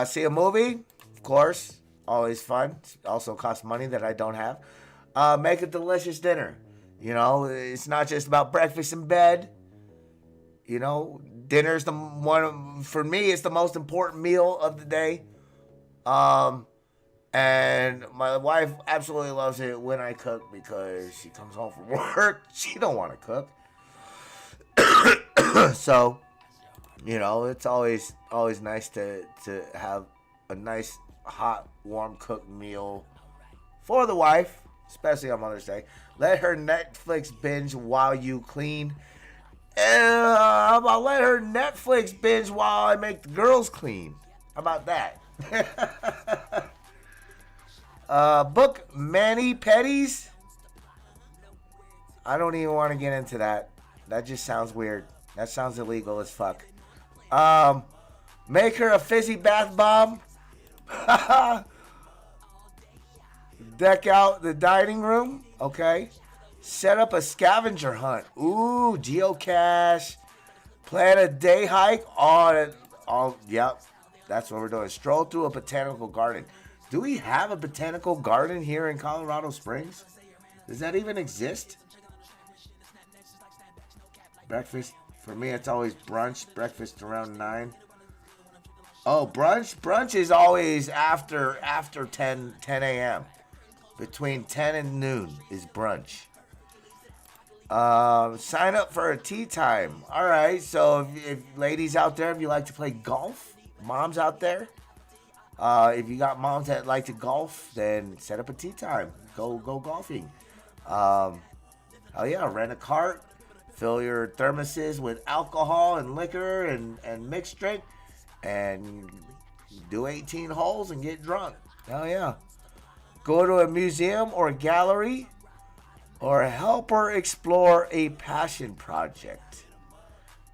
See a movie, of course, always fun. Also costs money that I don't have. Make a delicious dinner. You know, it's not just about breakfast in bed. You know, dinner's the one, for me, it's the most important meal of the day. And my wife absolutely loves it when I cook because she comes home from work. She don't want to cook. So, you know, it's always nice to have a nice, hot, warm cooked meal for the wife, especially on Mother's Day. Let her Netflix binge while you clean. How about let her Netflix binge while I make the girls clean? How about that? Book mani-pedis. I don't even want to get into that. That just sounds weird. That sounds illegal as fuck. Make her a fizzy bath bomb. Deck out the dining room. Okay. Set up a scavenger hunt. Ooh, geocache. Plan a day hike. Yep. That's what we're doing. Stroll through a botanical garden. Do we have a botanical garden here in Colorado Springs? Does that even exist? Breakfast. For me, it's always brunch. Breakfast around 9. Oh, brunch? Brunch is always after 10 a.m. Between 10 and noon is brunch. Sign up for a tea time. All right, so if ladies out there, if you like to play golf, moms out there, if you got moms that like to golf, then set up a tea time. Go golfing. Oh yeah, rent a cart. Fill your thermoses with alcohol and liquor and mixed drink, and do 18 holes and get drunk. Hell yeah. Go to a museum or a gallery, or help her explore a passion project.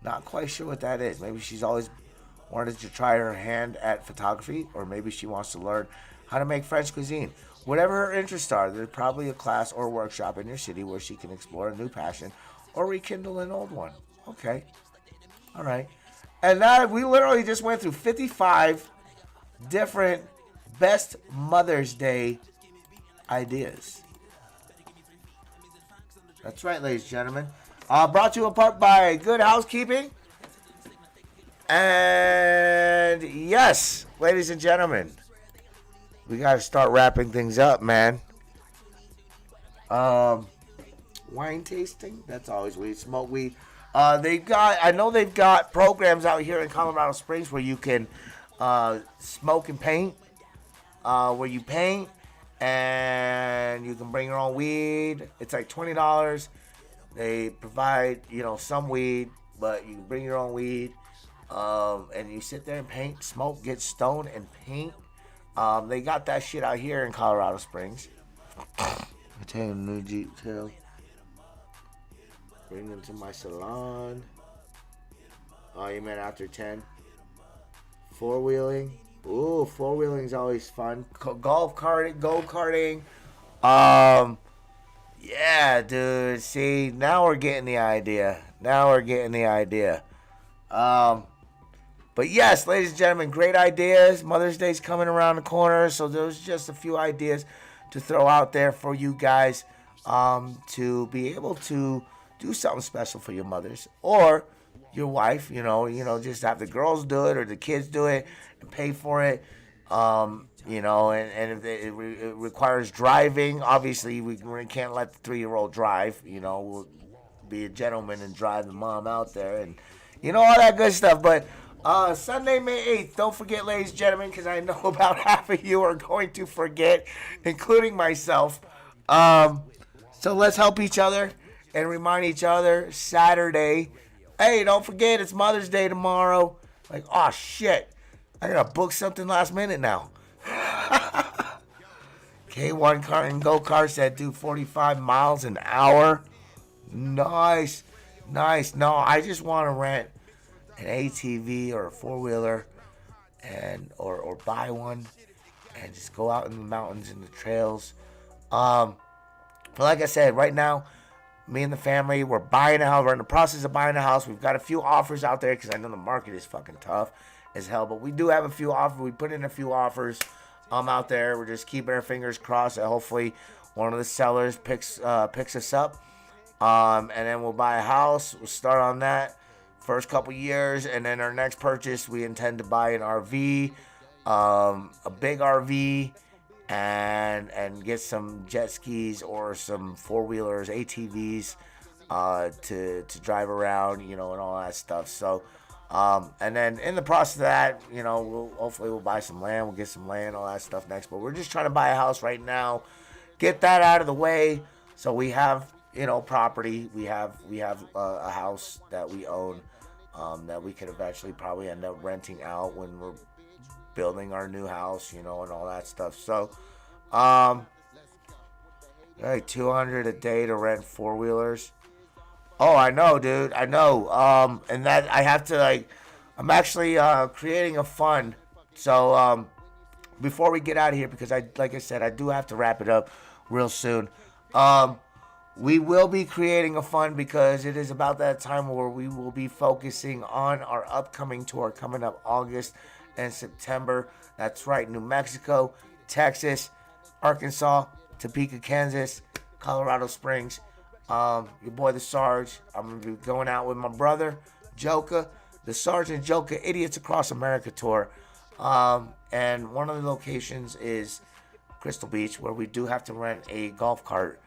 Not quite sure what that is. Maybe she's always wanted to try her hand at photography, or maybe she wants to learn how to make French cuisine. Whatever her interests are, there's probably a class or workshop in your city where she can explore a new passion or rekindle an old one. Okay. All right. And that, we literally just went through 55 different best Mother's Day ideas. That's right, ladies and gentlemen. Brought to you in part by Good Housekeeping. And yes, ladies and gentlemen, we got to start wrapping things up, man. Wine tasting, that's always weed. Smoke weed. I know they've got programs out here in Colorado Springs where you can smoke and paint, where you paint and you can bring your own weed. It's like $20. They provide, some weed, but you can bring your own weed. And you sit there and paint, smoke, get stoned, and paint. They got that shit out here in Colorado Springs. I tell you, new Jeep tail. Bring them to my salon. Oh, you meant after 10? Four-wheeling. Ooh, four-wheeling's always fun. Golf karting, go-karting. Yeah, dude. See, now we're getting the idea. But yes, ladies and gentlemen, great ideas. Mother's Day's coming around the corner, so there's just a few ideas to throw out there for you guys to be able to do something special for your mothers or your wife. Just have the girls do it or the kids do it and pay for it. And if it requires driving, obviously we can't let the 3-year-old drive. We'll be a gentleman and drive the mom out there and all that good stuff. But Sunday, May 8th, don't forget, ladies and gentlemen, because I know about half of you are going to forget, including myself. So let's help each other and remind each other. Saturday, hey, don't forget, it's Mother's Day tomorrow. Like, oh, shit. I got to book something last minute now. K1 car and go-karts that do 45 miles an hour. Nice. No, I just want to rent an ATV or a four-wheeler or buy one and just go out in the mountains and the trails. But like I said, right now, me and the family, we're buying a house. We're in the process of buying a house. We've got a few offers out there because I know the market is fucking tough as hell. But we do have a few offers. We put in a few offers out there. We're just keeping our fingers crossed that hopefully one of the sellers picks us up. And then we'll buy a house. We'll start on that first couple years. And then our next purchase, we intend to buy an RV, a big RV, and get some jet skis or some four-wheelers, ATVs, to drive around, and all that stuff. So, and then in the process of that, we'll buy some land, we'll get some land, all that stuff next. But we're just trying to buy a house right now, get that out of the way, so we have, property. We have a house that we own, that we could eventually probably end up renting out when we're building our new house, and all that stuff. So, like $200 a day to rent four-wheelers. Oh, I know, dude. I know. And that I have to I'm actually creating a fund. So, before we get out of here, because like I said, I do have to wrap it up real soon. We will be creating a fund because it is about that time where we will be focusing on our upcoming tour coming up August and September. That's right, New Mexico, Texas, Arkansas, Topeka, Kansas, Colorado Springs. Your boy the Sarge. I'm going to be going out with my brother, Joka, the Sarge and Joka Idiots Across America tour. And one of the locations is Crystal Beach, where we do have to rent a golf cart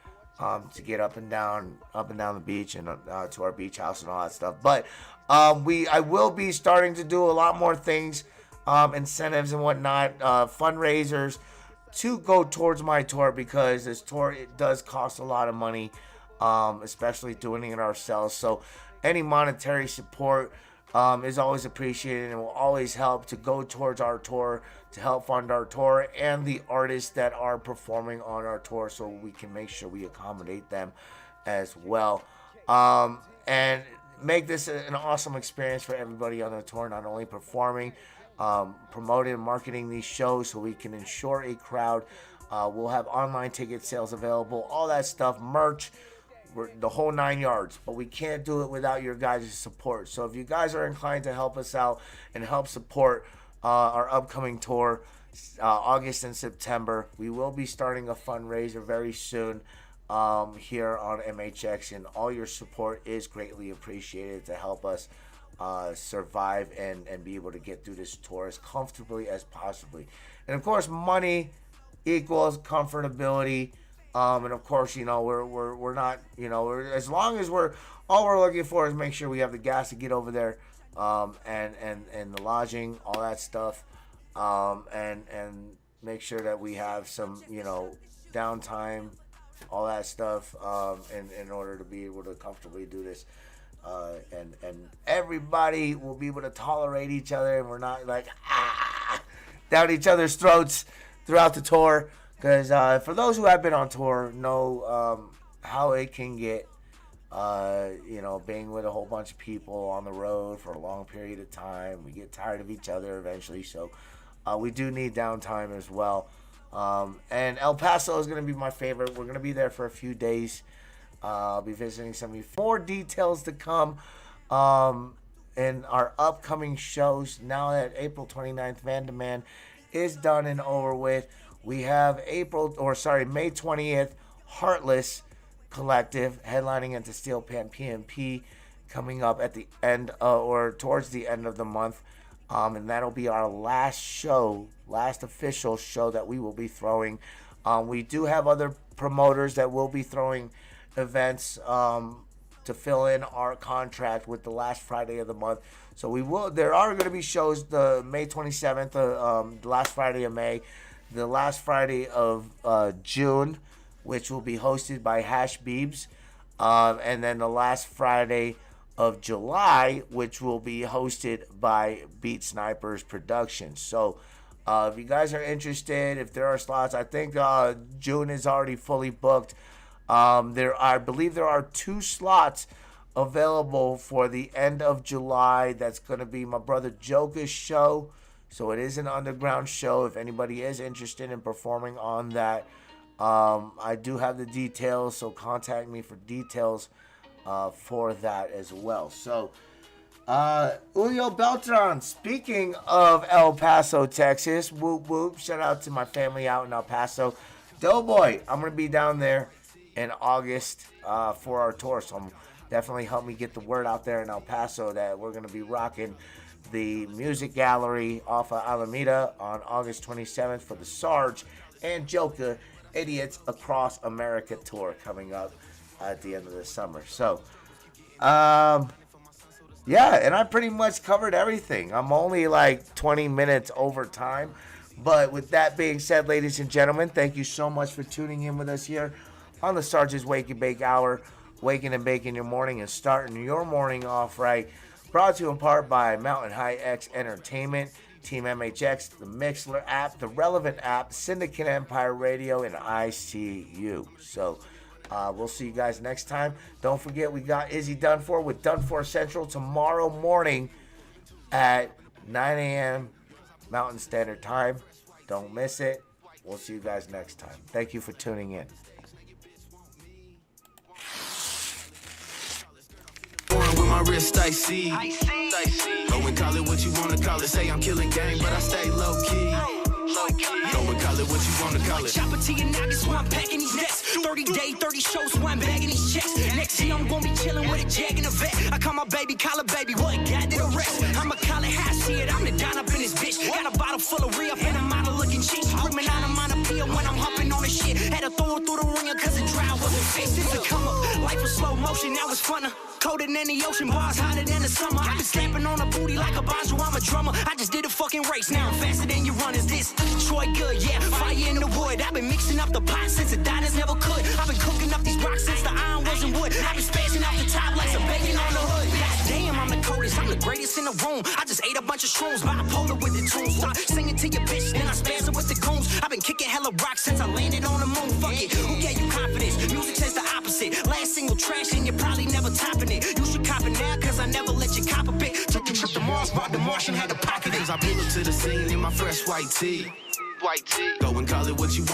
to get up and down the beach and to our beach house and all that stuff. But I will be starting to do a lot more things, incentives and whatnot, fundraisers to go towards my tour, because this tour, it does cost a lot of money, especially doing it ourselves. So any monetary support is always appreciated and will always help to go towards our tour, to help fund our tour and the artists that are performing on our tour, so we can make sure we accommodate them as well, and make this an awesome experience for everybody on the tour, not only performing, promoting and marketing these shows so we can ensure a crowd. We'll have online ticket sales available, all that stuff, merch, the whole 9 yards. But we can't do it without your guys' support. So if you guys are inclined to help us out and help support our upcoming tour, August and September, we will be starting a fundraiser very soon here on MHX, and all your support is greatly appreciated to help us survive and be able to get through this tour as comfortably as possibly. And of course, money equals comfortability. And of course, we're not, as long as all we're looking for is make sure we have the gas to get over there, and the lodging, all that stuff, and make sure that we have some, downtime, all that stuff, in order to be able to comfortably do this. And everybody will be able to tolerate each other, and we're not like down each other's throats throughout the tour. Because for those who have been on tour, know how it can get. Being with a whole bunch of people on the road for a long period of time, we get tired of each other eventually. So we do need downtime as well. And El Paso is going to be my favorite. We're going to be there for a few days. I'll be visiting some of you. More details to come in our upcoming shows. Now that April 29th Van Demand is done and over with, we have May 20th Heartless Collective headlining into Steel Pan PMP coming up at the end or towards the end of the month. And that'll be our last official show that we will be throwing. We do have other promoters that will be throwing events to fill in our contract with the last Friday of the month. So there are going to be shows the May 27th, the last Friday of May, the last Friday of June, which will be hosted by Hash Beebs, and then the last Friday of July, which will be hosted by Beat Snipers Productions. So if you guys are interested, if there are slots, I think June is already fully booked. I believe there are 2 slots available for the end of July. That's going to be my brother Joker's show. So it is an underground show. If anybody is interested in performing on that, I do have the details. So contact me for details for that as well. So Julio Beltran, speaking of El Paso, Texas, whoop whoop, shout out to my family out in El Paso. Doughboy, I'm going to be down there in August for our tour, so definitely help me get the word out there in El Paso that we're going to be rocking the Music Gallery off of Alameda on August 27th for the Sarge and Joker Idiots Across America tour coming up at the end of the summer. So yeah, and I pretty much covered everything. I'm only like 20 minutes over time, but with that being said, ladies and gentlemen, thank you so much for tuning in with us here on the Sarge's Wake and Bake Hour, waking and baking your morning and starting your morning off right. Brought to you in part by Mountain High X Entertainment, Team MHX, the Mixler app, the Relevant app, Syndicate Empire Radio, and ICU. So we'll see you guys next time. Don't forget, we got Izzy Dunfor with Dunfor Central tomorrow morning at 9 a.m. Mountain Standard Time. Don't miss it. We'll see you guys next time. Thank you for tuning in. With my wrist icy. Go and call it what you wanna call it. Say I'm killing game, but I stay low key. Go and call it what you wanna call it. Chopper to your noggin, so I'm packing these nets. 30 days, 30 shows, so I'm bagging these checks. Next year I'm gonna be chilling with a jag and a vet. I call my baby, call her baby, what God did the rest. I'ma call it how shit, I'm the down up in this bitch. Got a bottle full of re-up and a model looking cheap. Screaming out of mine appeal when I'm hopping on the shit. Had to throw it through the ringer cause the dry wasn't fixed. It's a come up, life was slow motion, now it's funner. Colder than the ocean, bars hotter than the summer. I've been slapping on a booty like a banjo, I'm a drummer. I just did a fucking race, now I'm faster than you run. Is this Troy good? Yeah, fire in the wood. I've been mixing up the pot since the diners never could. I've been cooking up these rocks since the iron wasn't wood. I've been spazzing out the top like some bacon on the hood. God damn, I'm the coldest, I'm the greatest in the room. I just ate a bunch of shrooms, bipolar with the tunes. Start singing to your bitch, then I spaz it with the goons. I've been kicking hella rocks since I landed on the moon. Fuck it, who gave you confidence? Music says the opposite. Last single trash and you're probably never topping it. You should cop it now, cause I never let you cop a bit. Took the trip to Mars, brought the Martian, had to pocket it. I pull up to the scene in my fresh white tee. Go and call it what you want.